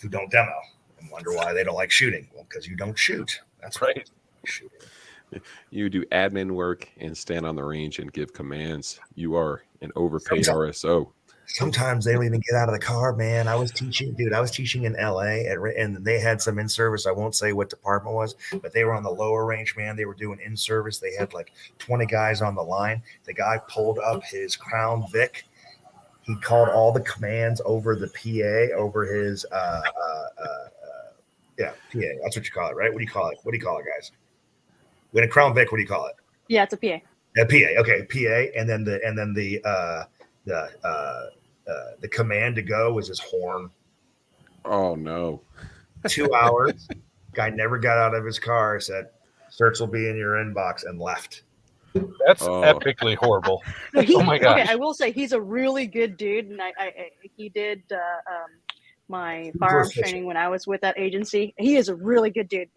who don't demo and wonder why they don't like shooting. Well, because you don't shoot. That's right. Shooting. You do admin work and stand on the range and give commands. You are an overpaid RSO. Sometimes they don't even get out of the car, man. I was teaching in LA and they had some in-service. I won't say what department was, but they were on the lower range, man. They were doing in-service. They had like 20 guys on the line. The guy pulled up his Crown Vic. He called all the commands over the PA, over his PA. That's what you call it, right? What do you call it? What do you call it, guys? When a Crown Vic, what do you call it? Yeah, it's a PA. A PA. Okay, PA, and then the command to go was his horn. Oh no. 2 hours. Guy never got out of his car, said, "Certs will be in your inbox," and left. That's epically horrible. Oh my gosh. Okay, I will say he's a really good dude, and he did my firearms training when I was with that agency. He is a really good dude.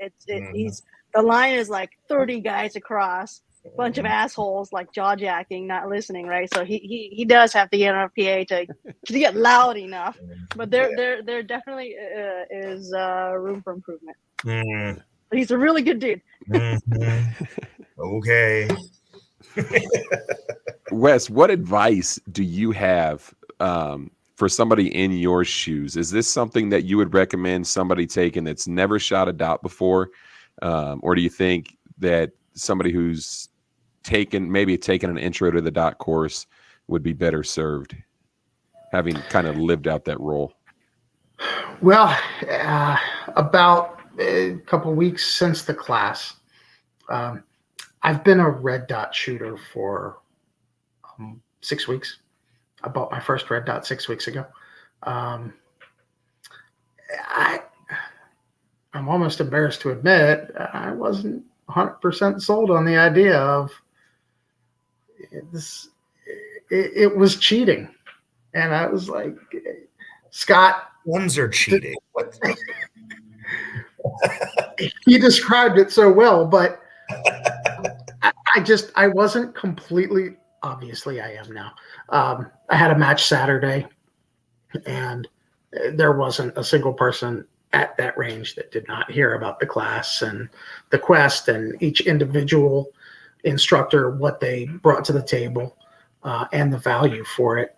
He's the line is like 30 guys across, bunch of assholes like jaw jacking, not listening, right? So he does have to get on a PA to get loud enough, but there definitely is room for improvement. He's a really good dude. Okay. Wes, what advice do you have for somebody in your shoes? Is this something that you would recommend somebody taking that's never shot a dot before? Or do you think that somebody who's taken an intro to the dot course would be better served, having kind of lived out that role? Well, about a couple of weeks since the class, I've been a red dot shooter for 6 weeks. I bought my first red dot 6 weeks ago. I'm almost embarrassed to admit I wasn't 100% sold on the idea of this. It was cheating. And I was like, Scott. Ones are cheating. What? He described it so well, but I wasn't completely obviously I am now. I had a match Saturday, and there wasn't a single person at that range that did not hear about the class and the quest and each individual instructor, what they brought to the table, and the value for it.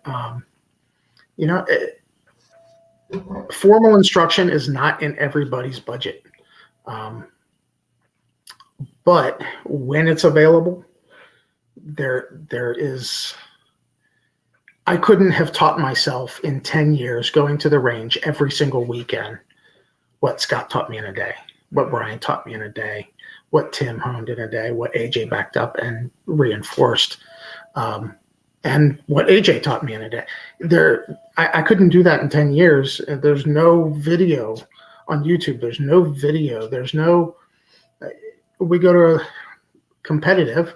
Formal instruction is not in everybody's budget. But when it's available, there is. I couldn't have taught myself in 10 years going to the range every single weekend what Scott taught me in a day, what Brian taught me in a day, what Tim honed in a day, what AJ backed up and reinforced, and what AJ taught me in a day. I couldn't do that in 10 years. There's no video on YouTube. There's no video. We go to a competitive,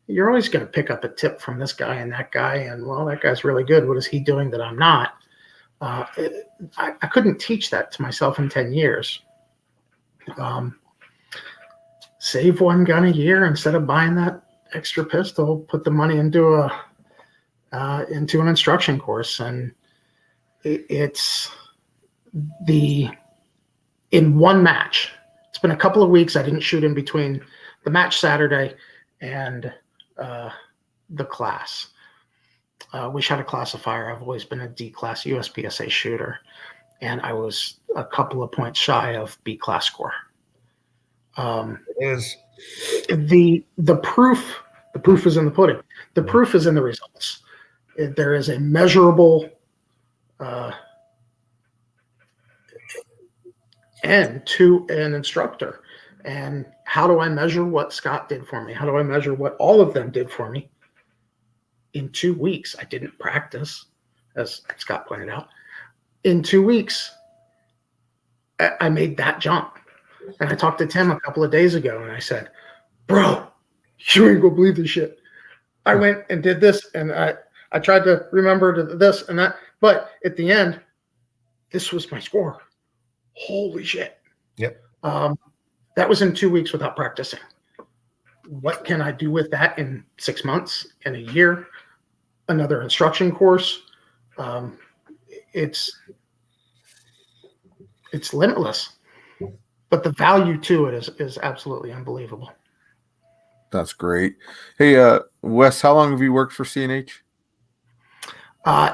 you're always going to pick up a tip from this guy and that guy. And, well, that guy's really good. What is he doing that I'm not? I couldn't teach that to myself in 10 years. Save one gun a year instead of buying that extra pistol, put the money into an instruction course. And it's in one match. It's been a couple of weeks. I didn't shoot in between the match Saturday and the class. Wish I had a classifier. I've always been a D class USPSA shooter, and I was a couple of points shy of B class score. The proof is in the pudding. The proof is in the results. There is a measurable end to an instructor. And how do I measure what Scott did for me? How do I measure what all of them did for me? In 2 weeks, I didn't practice, as Scott pointed out. In 2 weeks, I made that jump. And I talked to Tim a couple of days ago, and I said, bro, you ain't gonna believe this shit. I went and did this, and I tried to remember this and that. But at the end, this was my score. Holy shit. Yep. That was in 2 weeks without practicing. What can I do with that in 6 months, in a year, another instruction course? It's limitless, but the value to it is absolutely unbelievable. That's great. Hey, Wes, how long have you worked for CNH?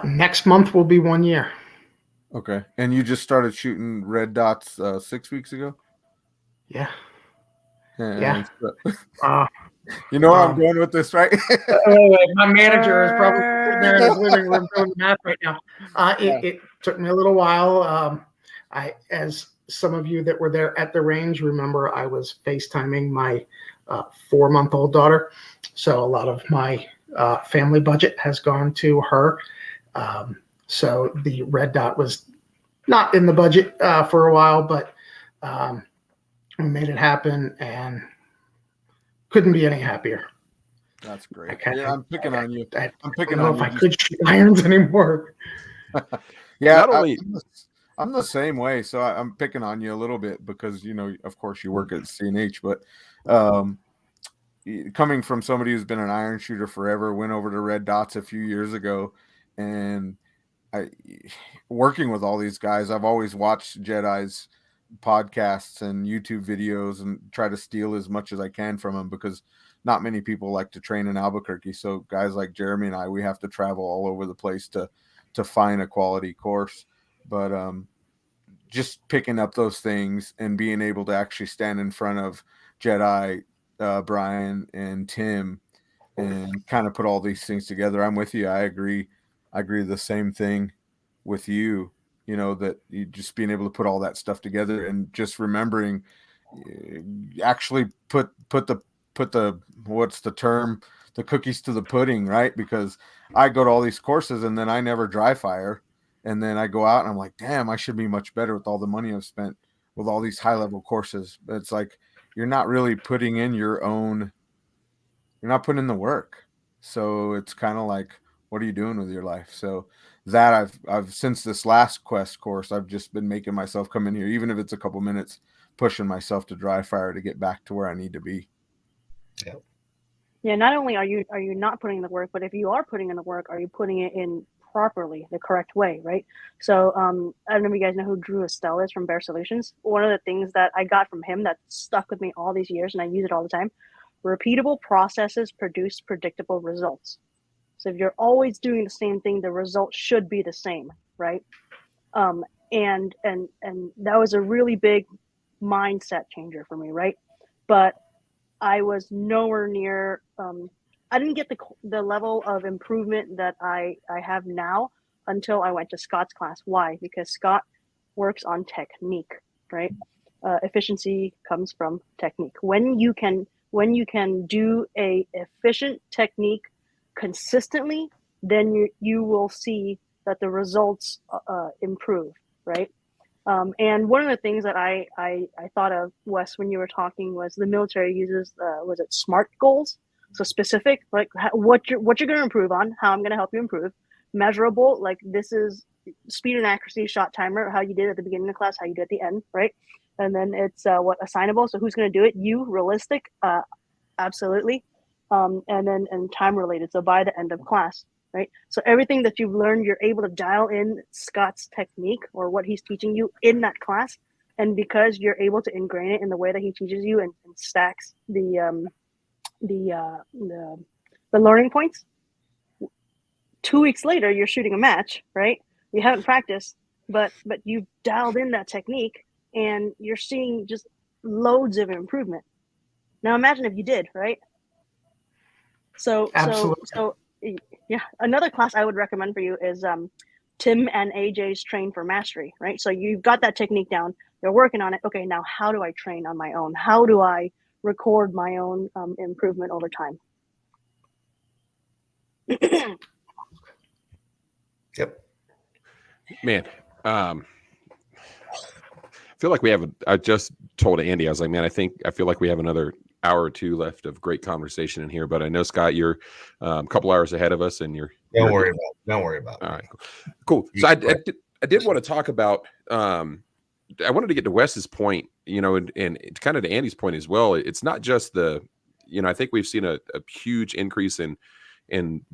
Next month will be 1 year. Okay. And you just started shooting red dots 6 weeks ago? Yeah. And Yeah. You know where I'm going with this, right? My manager is probably sitting there in his living room doing the math right now. It took me a little while. As some of you that were there at the range remember, I was FaceTiming my 4-month-old daughter. So a lot of my family budget has gone to her. So the red dot was not in the budget for a while, but we made it happen and couldn't be any happier. That's great. I'm picking on you. I'm picking on on you. you. I could shoot irons anymore. Yeah, Not only I'm the same way, so I'm picking on you a little bit because, you know, of course you work at CNH, but coming from somebody who's been an iron shooter forever, went over to red dots a few years ago, and working with all these guys, I've always watched Jedi's podcasts and YouTube videos and try to steal as much as I can from them because not many people like to train in Albuquerque. So guys like Jeremy and I, we have to travel all over the place to find a quality course. But just picking up those things and being able to actually stand in front of Jedi, Brian and Tim and kind of put all these things together. I'm with you. I agree the same thing with you. You know, that you just being able to put all that stuff together and just remembering actually put the what's the term, the cookies to the pudding, right? Because I go to all these courses and then I never dry fire, and then I go out and I'm like, damn, I should be much better with all the money I've spent with all these high level courses. But it's like you're not really putting in you're not putting in the work. So it's kind of like, what are you doing with your life? So that I've since this last quest course, I've just been making myself come in here, even if it's a couple minutes, pushing myself to dry fire to get back to where I need to be. Yep. Yeah, not only are you not putting in the work, but if you are putting in the work, are you putting it in properly, the correct way, right? So I don't know if you guys know who Drew Estelle is from Bear Solutions. One of the things that I got from him that stuck with me all these years, and I use it all the time: repeatable processes produce predictable results. So if you're always doing the same thing, the result should be the same, right? And that was a really big mindset changer for me, right? But I was nowhere near. I didn't get the level of improvement that I have now until I went to Scott's class. Why? Because Scott works on technique, right? Efficiency comes from technique. When you can do a efficient technique consistently, then you will see that the results improve, right? And one of the things that I thought of, Wes, when you were talking, was the military uses was it SMART goals? So specific, like what you're going to improve on, how I'm going to help you improve. Measurable, like this is speed and accuracy, shot timer, how you did at the beginning of the class, how you did at the end, right? And then it's what assignable. So who's going to do it? You. Realistic, absolutely. And then time related. So by the end of class. Right. So everything that you've learned, you're able to dial in Scott's technique or what he's teaching you in that class. And because you're able to ingrain it in the way that he teaches you and stacks the learning points, 2 weeks later, you're shooting a match, right? You haven't practiced, but you've dialed in that technique and you're seeing just loads of improvement. Now imagine if you did, right? So yeah, another class I would recommend for you is Tim and AJ's Train for Mastery, right? So you've got that technique down, you're working on it. Okay, now how do I train on my own? How do I record my own improvement over time? Yep. Man, I feel like we have. I just told Andy, I was like, man, I feel like we have another hour or two left of great conversation in here. But I know, Scott, you're a couple hours ahead of us, and don't worry about it. All right, cool. So I did want to talk about. I wanted to get to Wes's point, and kind of to Andy's point as well. It's not just I think we've seen a huge increase in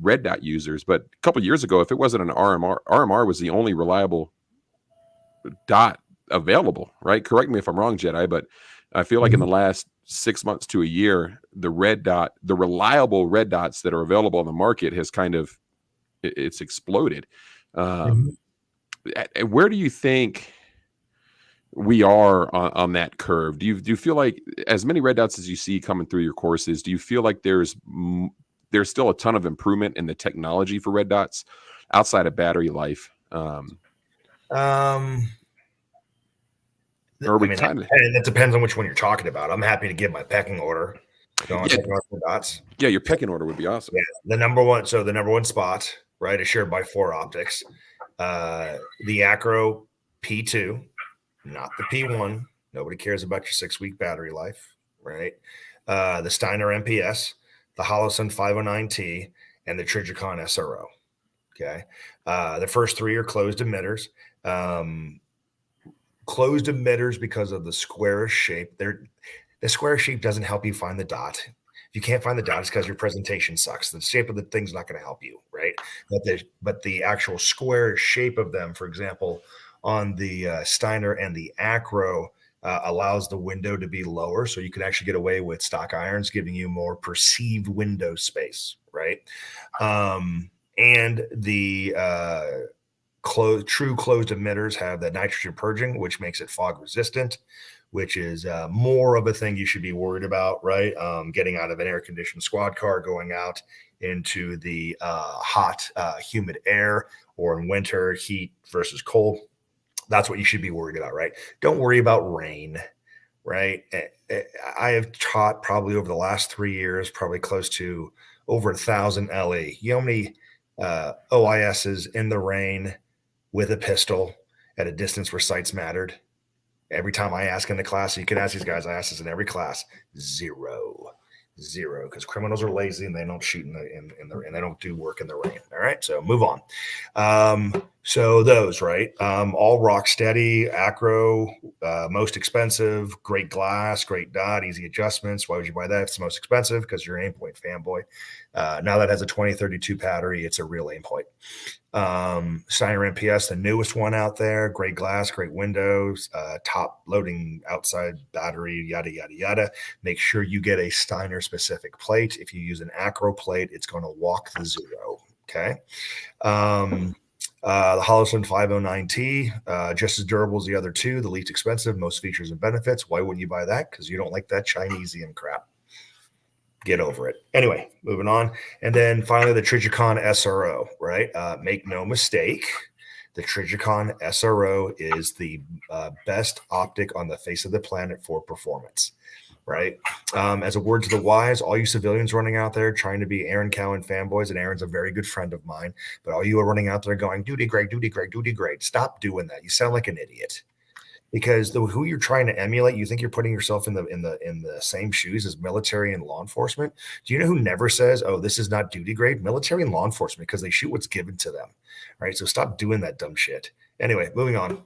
red dot users, but a couple of years ago, if it wasn't an RMR was the only reliable dot available, right? Correct me if I'm wrong, Jedi, but I feel like in the last 6 months to a year, the reliable red dots that are available on the market has it's exploded. Where do you think we are on that curve? Do you feel like, as many red dots as you see coming through your courses, do you feel like there's still a ton of improvement in the technology for red dots outside of battery life? That depends on which one you're talking about. I'm happy to give my pecking order. Dots. Yeah, your pecking order would be awesome. Yeah, the number one spot, right, is shared by 4 Optics. The Acro P2, not the P1. Nobody cares about your 6-week battery life, right? The Steiner MPS, the Holosun 509T, and the Trijicon SRO. Okay. The first 3 are closed emitters. Closed emitters because of the squarish shape. The square shape doesn't help you find the dot. If you can't find the dot, it's because your presentation sucks. The shape of the thing's not going to help you, right? But the actual square shape of them, for example, on the Steiner and the Acro, allows the window to be lower, so you can actually get away with stock irons, giving you more perceived window space, right? And the true closed emitters have the nitrogen purging, which makes it fog resistant, which is more of a thing you should be worried about, right? Getting out of an air conditioned squad car, going out into the hot, humid air, or in winter, heat versus cold. That's what you should be worried about, right? Don't worry about rain, right? I have taught probably over the last 3 years, probably close to over 1,000 LE. You know how many OISs in the rain with a pistol at a distance where sights mattered? Every time I ask in the class, you can ask these guys, I ask this in every class, zero, because criminals are lazy and they don't shoot in the and they don't do work in the rain. All right, so move on. So those, right? All rock steady, acro, most expensive, great glass, great dot, easy adjustments. Why would you buy that? It's the most expensive because you're an Aimpoint fanboy. Now that has a 2032 battery, it's a real Aimpoint. Steiner MPS, the newest one out there, great glass, great windows, top loading outside battery, yada, yada, yada. Make sure you get a Steiner specific plate. If you use an acro plate, it's going to walk the zero. Okay. The Holosun 509T, just as durable as the other two, the least expensive, most features and benefits. Why wouldn't you buy that? Because you don't like that Chinesium crap. Get over it. Anyway, moving on. And then finally, the Trijicon SRO, right? Make no mistake, the Trijicon SRO is the best optic on the face of the planet for performance. Right. As a word to the wise, all you civilians running out there trying to be Aaron Cowan fanboys, and Aaron's a very good friend of mine, but all you are running out there going, duty grade, duty grade, duty grade. Stop doing that. You sound like an idiot. Because who you're trying to emulate, you think you're putting yourself in the same shoes as military and law enforcement. Do you know who never says, "Oh, this is not duty grade"? Military and law enforcement, because they shoot what's given to them. Right. So stop doing that dumb shit. Anyway, moving on.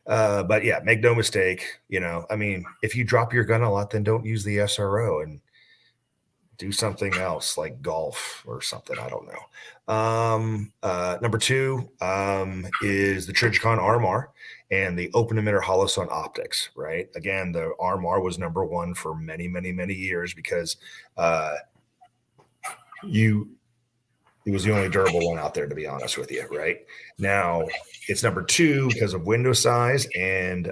But yeah, make no mistake, I mean, if you drop your gun a lot, then don't use the SRO and do something else like golf or something. I don't know. Number two is the Trijicon RMR and the open emitter Holosun optics, right? Again, the RMR was number one for many, many, many years because it was the only durable one out there, to be honest with you, right? Now, it's number two because of window size and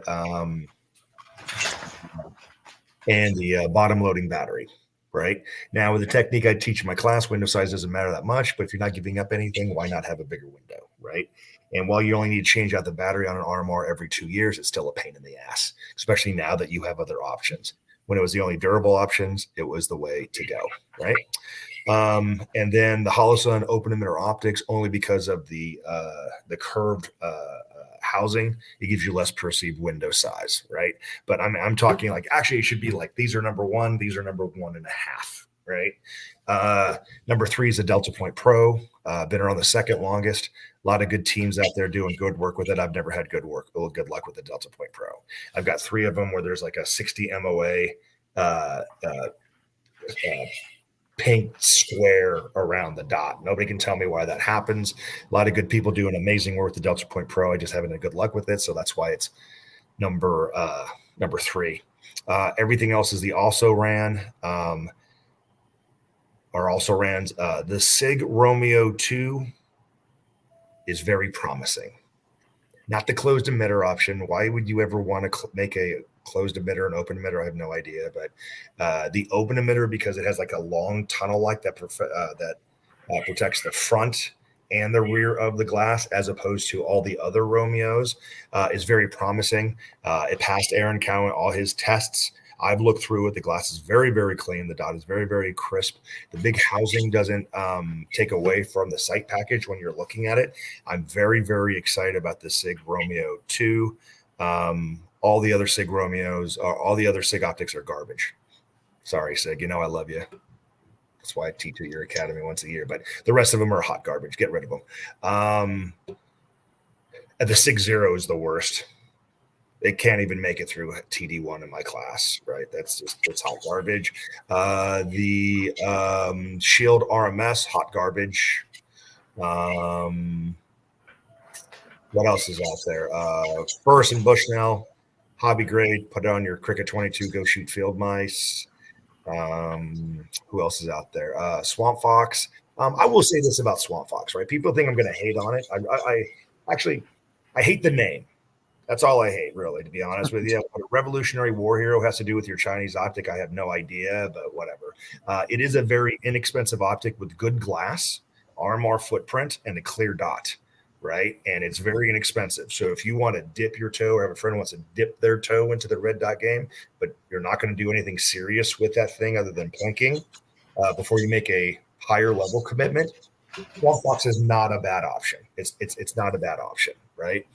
the bottom loading battery, right? Now, with the technique I teach in my class, window size doesn't matter that much, but if you're not giving up anything, why not have a bigger window, right? And while you only need to change out the battery on an RMR every 2 years, it's still a pain in the ass, especially now that you have other options. When it was the only durable options, it was the way to go, right? And then the Holosun open emitter optics, only because of the curved housing, it gives you less perceived window size, right? But I'm talking like, actually it should be like, these are number one, these are number 1.5, right? Number three is the Delta Point Pro, been around the second longest. A lot of good teams out there doing good work with it. I've never had good luck with the Delta Point Pro. I've got 3 of them where there's like a 60 MOA pink square around the dot. Nobody can tell me why that happens. A lot of good people doing amazing work with the Delta Point Pro. I just haven't had good luck with it, so that's why it's number 3. Everything else is the also ran. The SIG Romeo 2 is very promising. Not the closed emitter option. Why would you ever want to make a closed emitter and open emitter? I have no idea. But the open emitter, because it has like a long tunnel like that protects the front and the rear of the glass, as opposed to all the other Romeos, is very promising. It passed Aaron Cowan all his tests. I've looked through it. The glass is very, very clean. The dot is very, very crisp. The big housing doesn't take away from the sight package when you're looking at it. I'm very, very excited about the SIG Romeo 2. All the other SIG Romeos, all the other SIG optics are garbage. Sorry, SIG. I love you. That's why I teach at your academy once a year. But the rest of them are hot garbage. Get rid of them. The SIG Zero is the worst. They can't even make it through TD1 in my class, right? It's hot garbage. The Shield RMS, hot garbage. What else is out there? Burris and Bushnell, hobby grade. Put it on your Cricket 22. Go shoot field mice. Who else is out there? Swamp Fox. I will say this about Swamp Fox, right? People think I'm going to hate on it. I hate the name. That's all I hate, really, to be honest with you. What a Revolutionary War Hero has to do with your Chinese optic, I have no idea, but whatever. It is a very inexpensive optic with good glass, RMR footprint, and a clear dot, right? And it's very inexpensive. So if you want to dip your toe, or have a friend who wants to dip their toe into the red dot game, but you're not going to do anything serious with that thing other than plinking before you make a higher level commitment, Swamp Fox is not a bad option. It's not a bad option, right?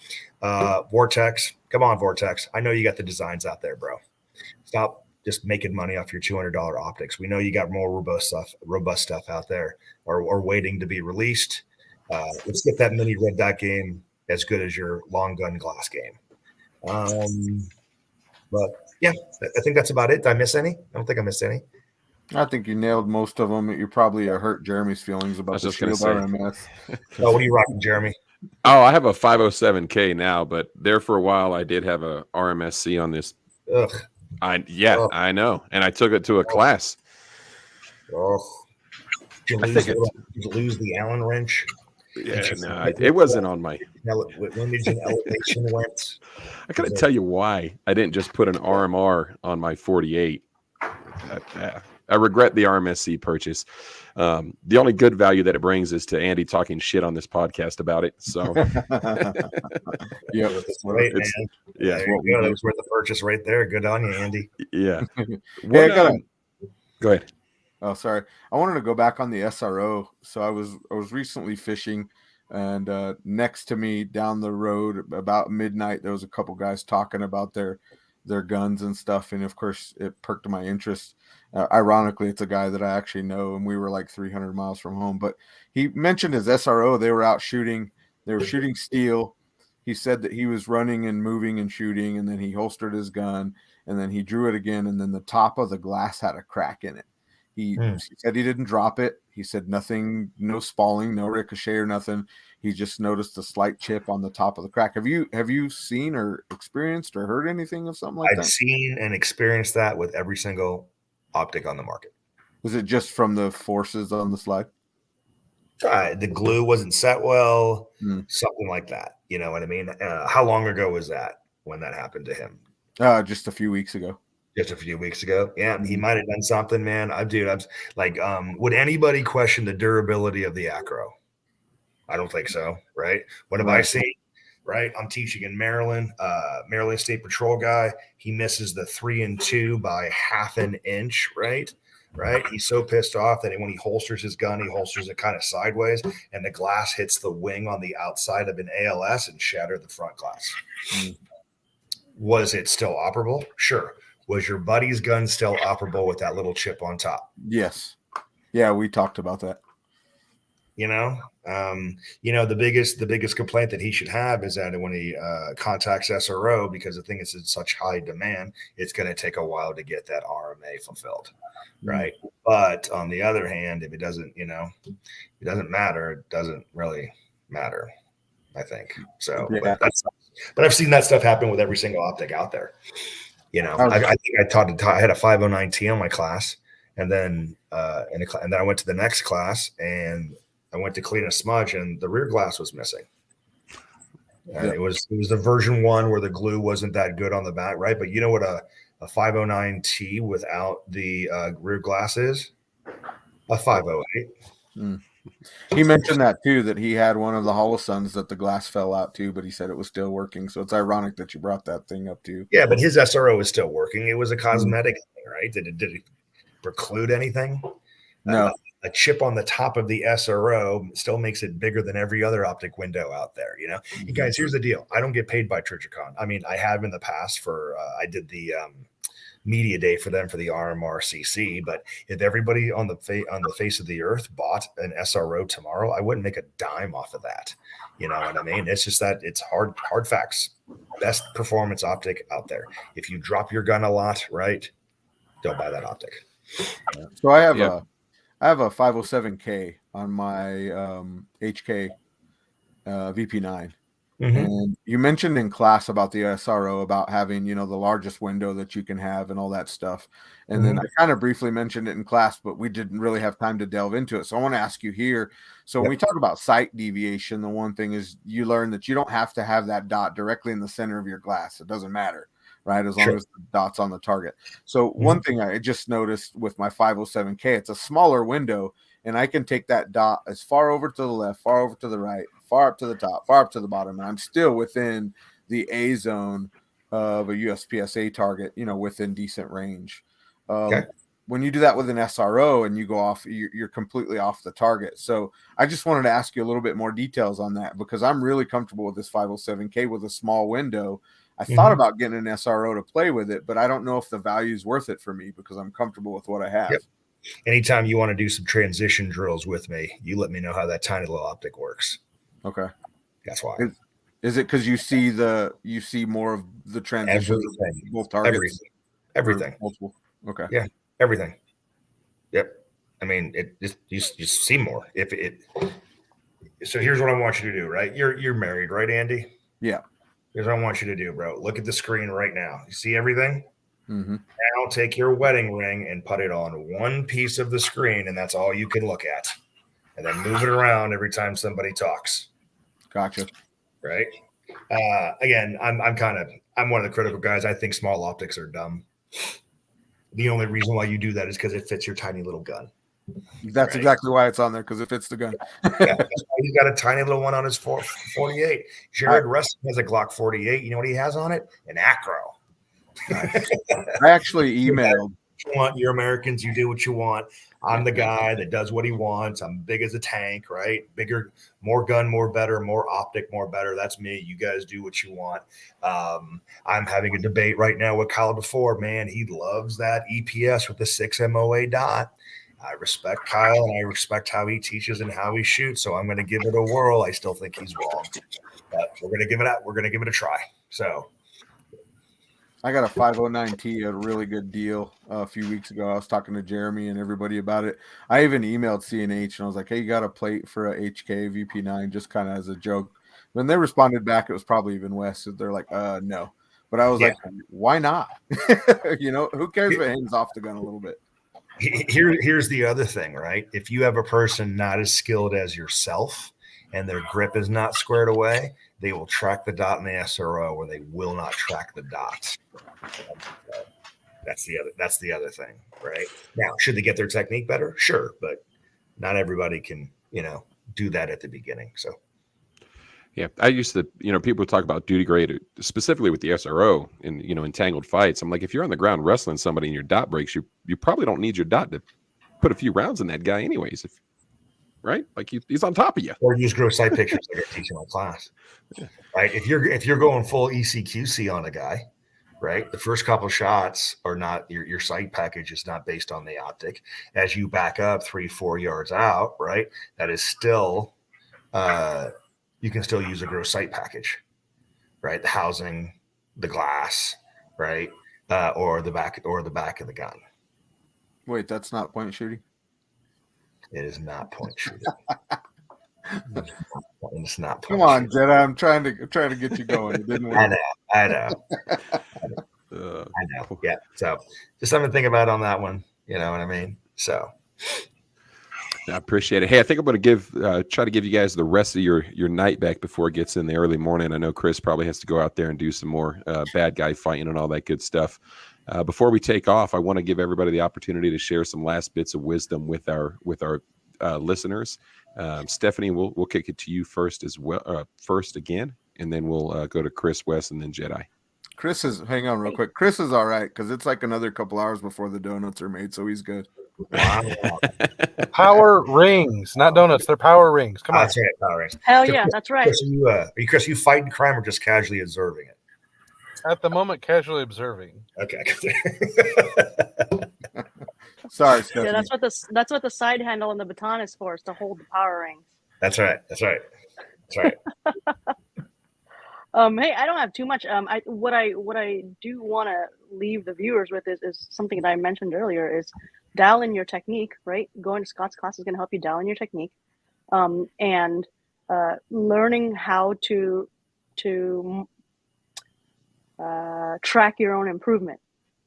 Vortex, come on, Vortex. I know you got the designs out there, bro. Stop just making money off your $200 optics. We know you got more robust stuff out there, or waiting to be released. let's get that mini red dot game as good as your long gun glass game. But yeah, I think that's about it. Did I miss any? I don't think I missed any. I think you nailed most of them. You probably hurt Jeremy's feelings about the Shield RMS. Oh, what are you rocking, Jeremy? Oh, I have a 507K now, but there for a while I did have a RMSC on this. Ugh. I know, and I took it to a class. Oh, did you lose the Allen wrench? Yeah, no, it wasn't on my. When did your elevation went? I gotta tell you why I didn't just put an RMR on my 48. I regret the RMSC purchase. The only good value that it brings is to Andy talking shit on this podcast about it. So, yeah, great, man. Yeah, there you go. That was worth the purchase right there. Good on you, Andy. Yeah. Go ahead. Oh, sorry. I wanted to go back on the SRO. So I was recently fishing, and next to me down the road about midnight, there was a couple guys talking about their guns and stuff, and of course, it perked my interest. Ironically, it's a guy that I actually know, and we were like 300 miles from home. But he mentioned his SRO. They were out shooting. They were shooting steel. He said that he was running and moving and shooting, and then he holstered his gun, and then he drew it again, and then the top of the glass had a crack in it. He said he didn't drop it. He said nothing, no spalling, no ricochet or nothing. He just noticed a slight chip on the top of the crack. Have you seen or experienced or heard anything of something like that? I've seen and experienced that with every single optic on the market. Was it just from the forces on the slide? The glue wasn't set well, something like that. You know what I mean? How long ago was that when that happened to him? Just a few weeks ago. Just a few weeks ago. Yeah, he might have done something, man. I'm like, would anybody question the durability of the acro? I don't think so, right? What have I seen? Right, I'm teaching in Maryland. Maryland State Patrol guy. He misses the 3 and 2 by half an inch. Right. He's so pissed off that when he holsters his gun, he holsters it kind of sideways, and the glass hits the wing on the outside of an ALS and shattered the front glass. Was it still operable? Sure. Was your buddy's gun still operable with that little chip on top? Yes. Yeah, we talked about that. The biggest complaint that he should have is that when he contacts SRO, because the thing is in such high demand, it's going to take a while to get that RMA fulfilled, right? But on the other hand, if it doesn't, it doesn't matter. It doesn't really matter, I think. So, yeah. But I've seen that stuff happen with every single optic out there. I think I had a 509T on my class, and then and then I went to the next class and I went to clean a smudge, and the rear glass was missing. And it was the version 1 where the glue wasn't that good on the back, right? But you know what a 509T without the rear glass is? A 508. He mentioned that too, that he had one of the Holosuns that the glass fell out too, but he said it was still working. So it's ironic that you brought that thing up too. Yeah, but his SRO is still working. It was a cosmetic thing, right? Did it preclude anything? No. A chip on the top of the SRO still makes it bigger than every other optic window out there. You guys, here's the deal. I don't get paid by Trijicon. I mean, I have in the past for I did the media day for them for the RMRCC. But if everybody on the face of the earth bought an SRO tomorrow, I wouldn't make a dime off of that. You know what I mean? It's just that it's hard facts. Best performance optic out there. If you drop your gun a lot, right, don't buy that optic. So I have a 507K on my HK VP9. And you mentioned in class about the SRO, about having, the largest window that you can have and all that stuff. And then I kind of briefly mentioned it in class, but we didn't really have time to delve into it. So I want to ask you here. So when we talk about sight deviation, the one thing is you learn that you don't have to have that dot directly in the center of your glass. It doesn't matter, right? As long as the dot's on the target. So one thing I just noticed with my 507K, it's a smaller window, and I can take that dot as far over to the left, far over to the right, far up to the top, far up to the bottom, and I'm still within the A zone of a USPSA target, within decent range. When you do that with an SRO and you go off, you're completely off the target. So I just wanted to ask you a little bit more details on that, because I'm really comfortable with this 507K with a small window. I thought about getting an SRO to play with it, but I don't know if the value is worth it for me because I'm comfortable with what I have. anytime you want to do some transition drills with me, you let me know how that tiny little optic works. Okay. That's why. Is it because you see more of the transitions of both targets? Everything. Multiple. Okay. Yeah, everything. Yep. I mean, it just you see more. If it. So here's what I want you to do. Right, you're married, right, Andy? Yeah. Here's what I want you to do, bro. Look at the screen right now. You see everything? Mm-hmm. Now take your wedding ring and put it on one piece of the screen, and that's all you can look at. And then move it around every time somebody talks. Gotcha. Right. Again, I'm one of the critical guys. I think small optics are dumb. The only reason why you do that is because it fits your tiny little gun. That's right? Exactly why it's on there, because it fits the gun. Yeah, he's got a tiny little one on his 48. Jared Russell has a Glock 48. You know what he has on it? An Acro. Nice. I actually emailed. You're Americans. You do what you want. I'm the guy that does what he wants. I'm big as a tank, right? Bigger, more gun, more better, more optic, more better. That's me. You guys do what you want. I'm having a debate right now with Kyle before. Man, he loves that EPS with the 6 MOA dot. I respect Kyle and I respect how he teaches and how he shoots. So I'm going to give it a whirl. I still think he's wrong, but we're going to give it out. We're going to give it a try. So. I got a 509T at a really good deal a few weeks ago. I was talking to Jeremy and everybody about it. I even emailed CNH and I was like, hey, you got a plate for a HK VP9, just kind of as a joke. When they responded back, it was probably even West. They're like, no. But I was like, why not? Who cares if it hangs off the gun a little bit? Here's the other thing, right? If you have a person not as skilled as yourself and their grip is not squared away, they will track the dot in the SRO or they will not track the dot. That's the other thing, right? Now, should they get their technique better? Sure, but not everybody can, do that at the beginning. So yeah, I used to, people talk about duty grade specifically with the SRO in, entangled fights. I'm like, if you're on the ground wrestling somebody and your dot breaks, you probably don't need your dot to put a few rounds in that guy anyways. Right? Like he's on top of you. Or use gross sight pictures like I teach in my class. Yeah. Right? If you're going full ECQC on a guy, right? The first couple shots are not your sight package is not based on the optic. As you back up 3-4 yards out, right? That is still you can still use a gross sight package, right? The housing, the glass, right? Or the back of the gun. Wait, that's not point shooting? It is not point shooting. It's not. Come on, Jedi. I'm trying to get you going. It didn't work. I know. Yeah. So just something to think about on that one. You know what I mean? So I appreciate it. Hey, I think I'm going to try to give you guys the rest of your night back before it gets in the early morning. I know Chris probably has to go out there and do some more bad guy fighting and all that good stuff. Before we take off, I want to give everybody the opportunity to share some last bits of wisdom with our listeners. Stephanie, we'll kick it to you first as well. First again, and then we'll go to Chris, Wes, and then Jedi. Hang on real quick. Chris is all right because it's like another couple hours before the donuts are made, so he's good. Wow. Power rings, not donuts. They're power rings. Come on. That's right, power rings. Hell yeah, that's right. Chris, you fighting crime or just casually observing it? At the moment, casually observing. Okay. Sorry, Stephanie. Yeah, that's what the side handle and the baton is for, is to hold the power rings. That's right. Hey, I don't have too much. What I do want to leave the viewers with is something that I mentioned earlier, is dial in your technique, right? Going to Scott's class is going to help you dial in your technique, and learning how to track your own improvement,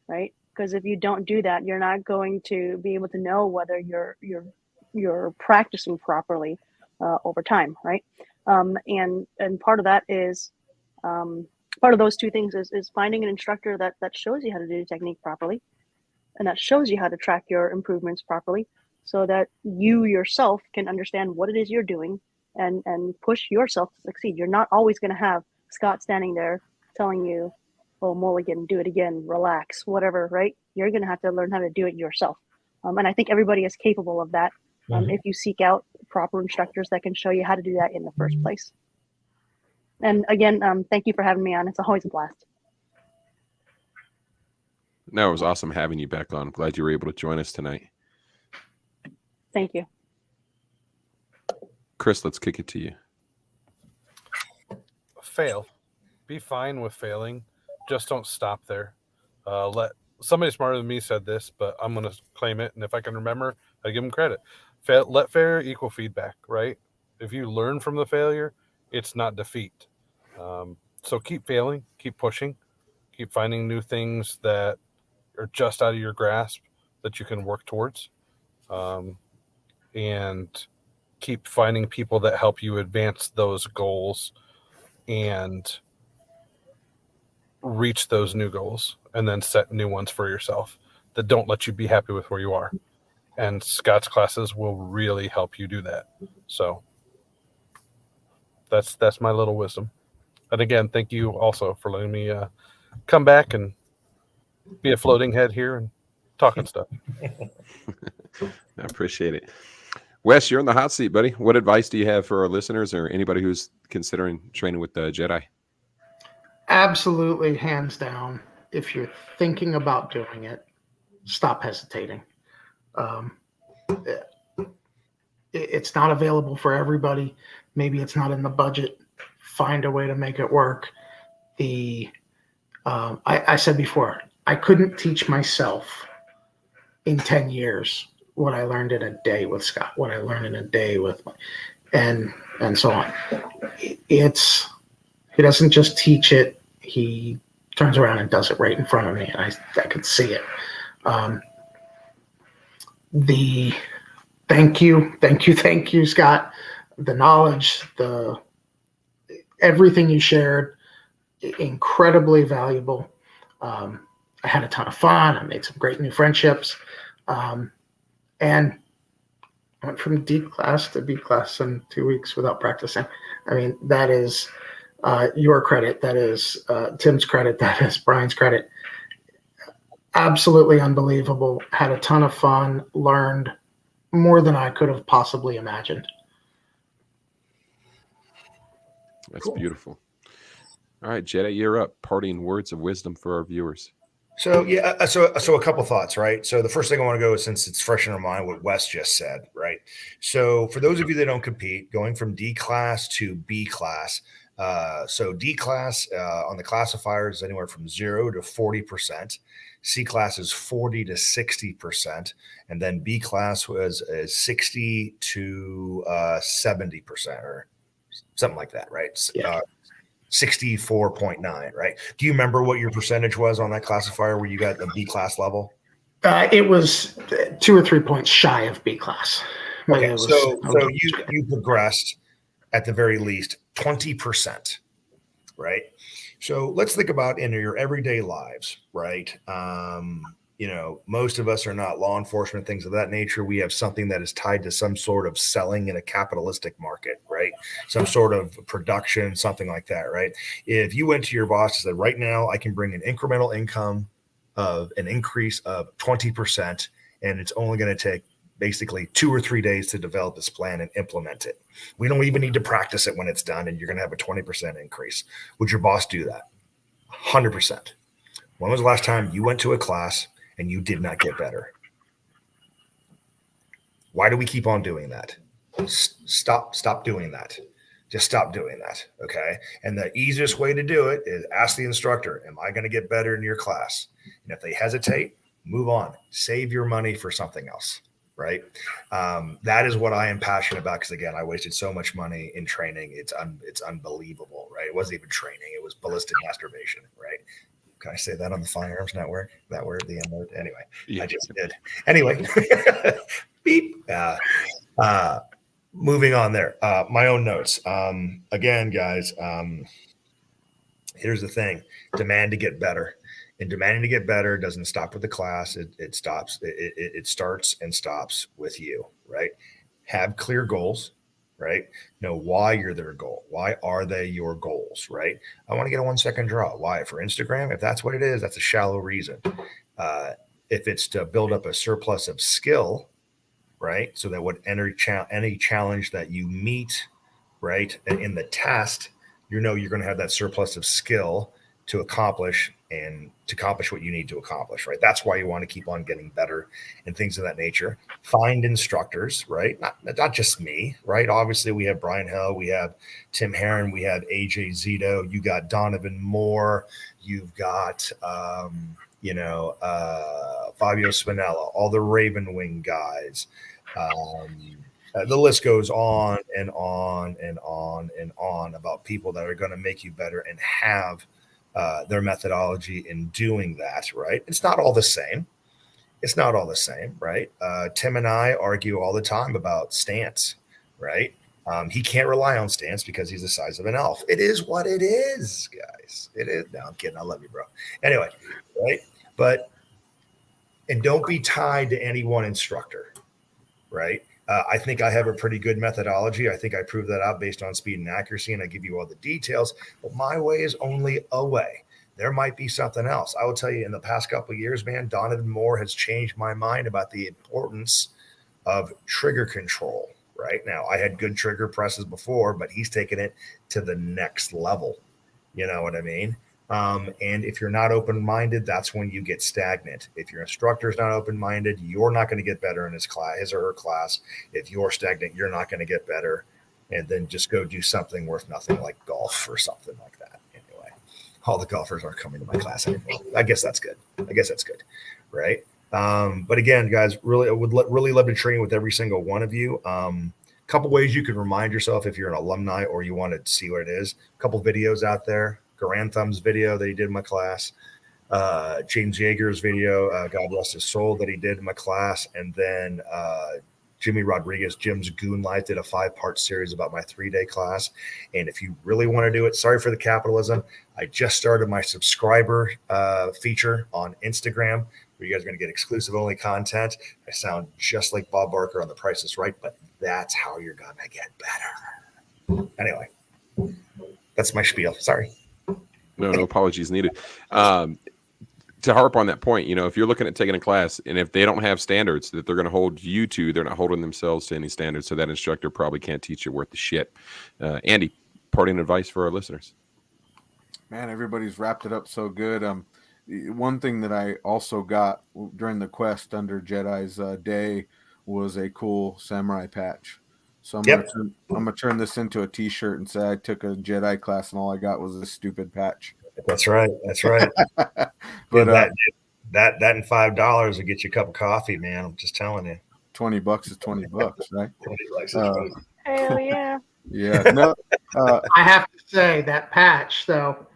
right? Because if you don't do that, you're not going to be able to know whether you're practicing properly over time, right? And part of that is part of those two things is finding an instructor that shows you how to do the technique properly, and that shows you how to track your improvements properly, so that you yourself can understand what it is you're doing and push yourself to succeed. You're not always going to have Scott standing there telling you, "Oh, mulligan, do it again, relax, whatever," right? You're going to have to learn how to do it yourself. And I think everybody is capable of that if you seek out proper instructors that can show you how to do that in the first place. And again, thank you for having me on. It's always a blast. No, it was awesome having you back on. I'm glad you were able to join us tonight. Thank you. Chris, let's kick it to you. Fail. Be fine with failing. Just don't stop there. Let somebody smarter than me said this, but I'm going to claim it. And if I can remember, I give them credit. Let failure equal feedback, right? If you learn from the failure, it's not defeat. So keep failing, keep pushing, keep finding new things that are just out of your grasp that you can work towards. And keep finding people that help you advance those goals and reach those new goals, and then set new ones for yourself that don't let you be happy with where you are. And Scott's classes will really help you do that. So that's my little wisdom. And again, thank you also for letting me come back and be a floating head here and talking stuff. I appreciate it. Wes, you're in the hot seat, buddy. What advice do you have for our listeners or anybody who's considering training with the Jedi? Absolutely, hands down. If you're thinking about doing it, stop hesitating. It's not available for everybody. Maybe it's not in the budget. Find a way to make it work. I said before, I couldn't teach myself in 10 years what I learned in a day with Scott, what I learned in a day with, and so on. He doesn't just teach it. He turns around and does it right in front of me, and I could see it. Thank you, Scott. The knowledge, everything you shared, incredibly valuable. I had a ton of fun. I made some great new friendships. And I went from D class to B class in 2 weeks without practicing. I mean, that is your credit. That is Tim's credit. That is Brian's credit. Absolutely unbelievable. Had a ton of fun. Learned more than I could have possibly imagined. That's cool. Beautiful. All right, Jedi, you're up. Parting words of wisdom for our viewers. So so a couple thoughts, right? So the first thing I want to go is, since it's fresh in our mind, what Wes just said, right? So for those of you that don't compete, going from D class to B class. So D class on the classifiers is anywhere from 0 to 40%. C class is 40 to 60%, and then B class is 60 to 70%, or something like that, right? Yeah. 64.9, right? Do you remember what your percentage was on that classifier where you got the B class level? It was 2 or 3 points shy of B class. Okay, so you progressed at the very least 20%, right? So let's think about in your everyday lives, right? Most of us are not law enforcement, things of that nature. We have something that is tied to some sort of selling in a capitalistic market, right? Some sort of production, something like that, right? If you went to your boss and said, right now I can bring an incremental income of an increase of 20%, and it's only going to take basically 2 or 3 days to develop this plan and implement it. We don't even need to practice it when it's done, and you're going to have a 20% increase. Would your boss do that? 100%. When was the last time you went to a class and you did not get better? Why do we keep on doing that? Stop doing that. Just stop doing that, okay? And the easiest way to do it is ask the instructor, am I going to get better in your class? And if they hesitate, move on. Save your money for something else, right? That is what I am passionate about, because, again, I wasted so much money in training. It's unbelievable, right? It wasn't even training. It was ballistic masturbation, right? Can I say that on the Firearms Network? That word, the N word? Anyway, yeah. I just did. Anyway, beep. Moving on there. My own notes. Again, guys, here's the thing. Demand to get better. And demanding to get better doesn't stop with the class. It stops. It starts and stops with you, right? Have clear goals. Right? Know why you're their goal. Why are they your goals? Right? I want to get a 1 second draw. Why? For Instagram? If that's what it is, that's a shallow reason. If it's to build up a surplus of skill, right? So that any challenge that you meet, right, in the test, you're going to have that surplus of skill to accomplish and to accomplish what you need to accomplish, right? That's why you want to keep on getting better and things of that nature. Find instructors, right? Not just me, right? Obviously, we have Brian Hill, we have Tim Herron, we have AJ Zito, you got Donovan Moore, you've got Fabio Spinella, all the Raven Wing guys. The list goes on and on and on and on about people that are going to make you better and have their methodology in doing that, right? It's not all the same. Right? Tim and I argue all the time about stance, right? He can't rely on stance because he's the size of an elf. It is what it is, guys. It is. No, I'm kidding. I love you, bro. Anyway, right? And don't be tied to any one instructor, right? I think I have a pretty good methodology. I think I proved that out based on speed and accuracy, and I give you all the details. But my way is only a way. There might be something else. I will tell you, in the past couple of years, man, Donovan Moore has changed my mind about the importance of trigger control. Right now, I had good trigger presses before, but he's taken it to the next level. You know what I mean? And if you're not open-minded, that's when you get stagnant. If your instructor is not open-minded, you're not going to get better in his or her class. If you're stagnant, you're not going to get better. And then just go do something worth nothing like golf or something like that. Anyway, all the golfers aren't coming to my class anymore. I guess that's good. Right? But again, guys, I would really love to train with every single one of you. Couple ways you can remind yourself if you're an alumni or you want to see what it is. A couple videos out there. Garantham's video that he did in my class, James Yeager's video, God rest his soul, that he did in my class, and then Jimmy Rodriguez, Jim's Goon Life, did a 5-part series about my 3-day class. And if you really want to do it, sorry for the capitalism, I just started my subscriber feature on Instagram, where you guys are going to get exclusive only content. I sound just like Bob Barker on The Price is Right, but that's how you're going to get better. Anyway, that's my spiel. Sorry. No apologies needed. To harp on that point, if you're looking at taking a class and if they don't have standards that they're going to hold you to, they're not holding themselves to any standards. So that instructor probably can't teach you worth the shit. Andy, parting advice for our listeners. Man, everybody's wrapped it up so good. One thing that I also got during the quest under Jedi's day was a cool samurai patch. So I'm gonna turn this into a T-shirt and say I took a Jedi class and all I got was this stupid patch. That's right. But that and $5 will get you a cup of coffee, man. I'm just telling you. $20 is $20, right? Hell yeah. Yeah. No. I have to say that patch, though.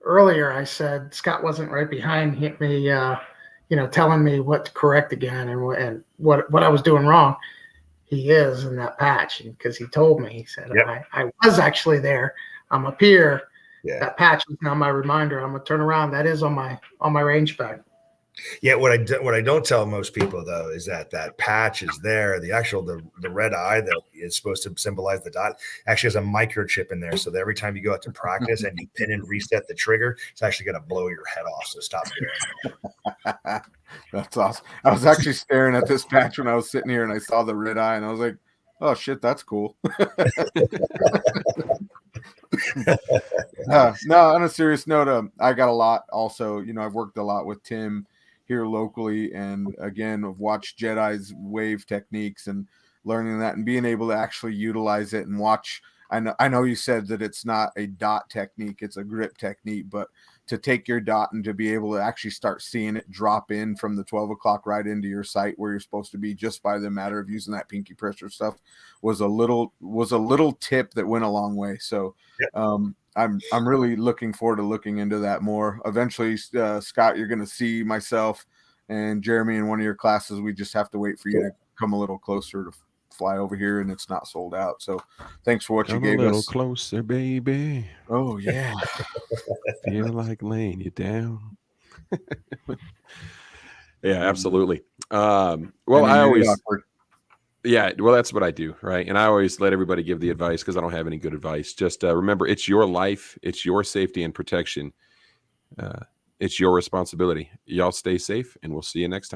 Earlier, I said Scott wasn't right behind me, telling me what to correct again and what I was doing wrong. He is in that patch because he told me. He said, yep. I was actually there. I'm up here. Yeah. That patch is now my reminder. I'm gonna turn around. That is on my range bag. Yeah, what I don't tell most people though is that patch is there. The red eye that is supposed to symbolize the dot actually has a microchip in there. So that every time you go out to practice and you pin and reset the trigger, it's actually going to blow your head off. So stop doing it. That's awesome. I was actually staring at this patch when I was sitting here and I saw the red eye and I was like, oh shit, that's cool. No, on a serious note, I got a lot also, I've worked a lot with Tim here locally, and again, I've watched Jedi's wave techniques and learning that and being able to actually utilize it and watch. I know you said that it's not a dot technique, it's a grip technique, but to take your dot and to be able to actually start seeing it drop in from the 12 o'clock right into your sight where you're supposed to be just by the matter of using that pinky pressure stuff was a little tip that went a long way. So I'm really looking forward to looking into that more. Eventually, Scott, you're going to see myself and Jeremy in one of your classes. We just have to wait for you to come a little closer to fly over here, and it's not sold out. So thanks for what you gave us. A little closer, baby. Oh, yeah. Feel like laying you down. Yeah, absolutely. Yeah, well, that's what I do, right? And I always let everybody give the advice because I don't have any good advice. Just remember, it's your life, it's your safety and protection. It's your responsibility. Y'all stay safe, and we'll see you next time.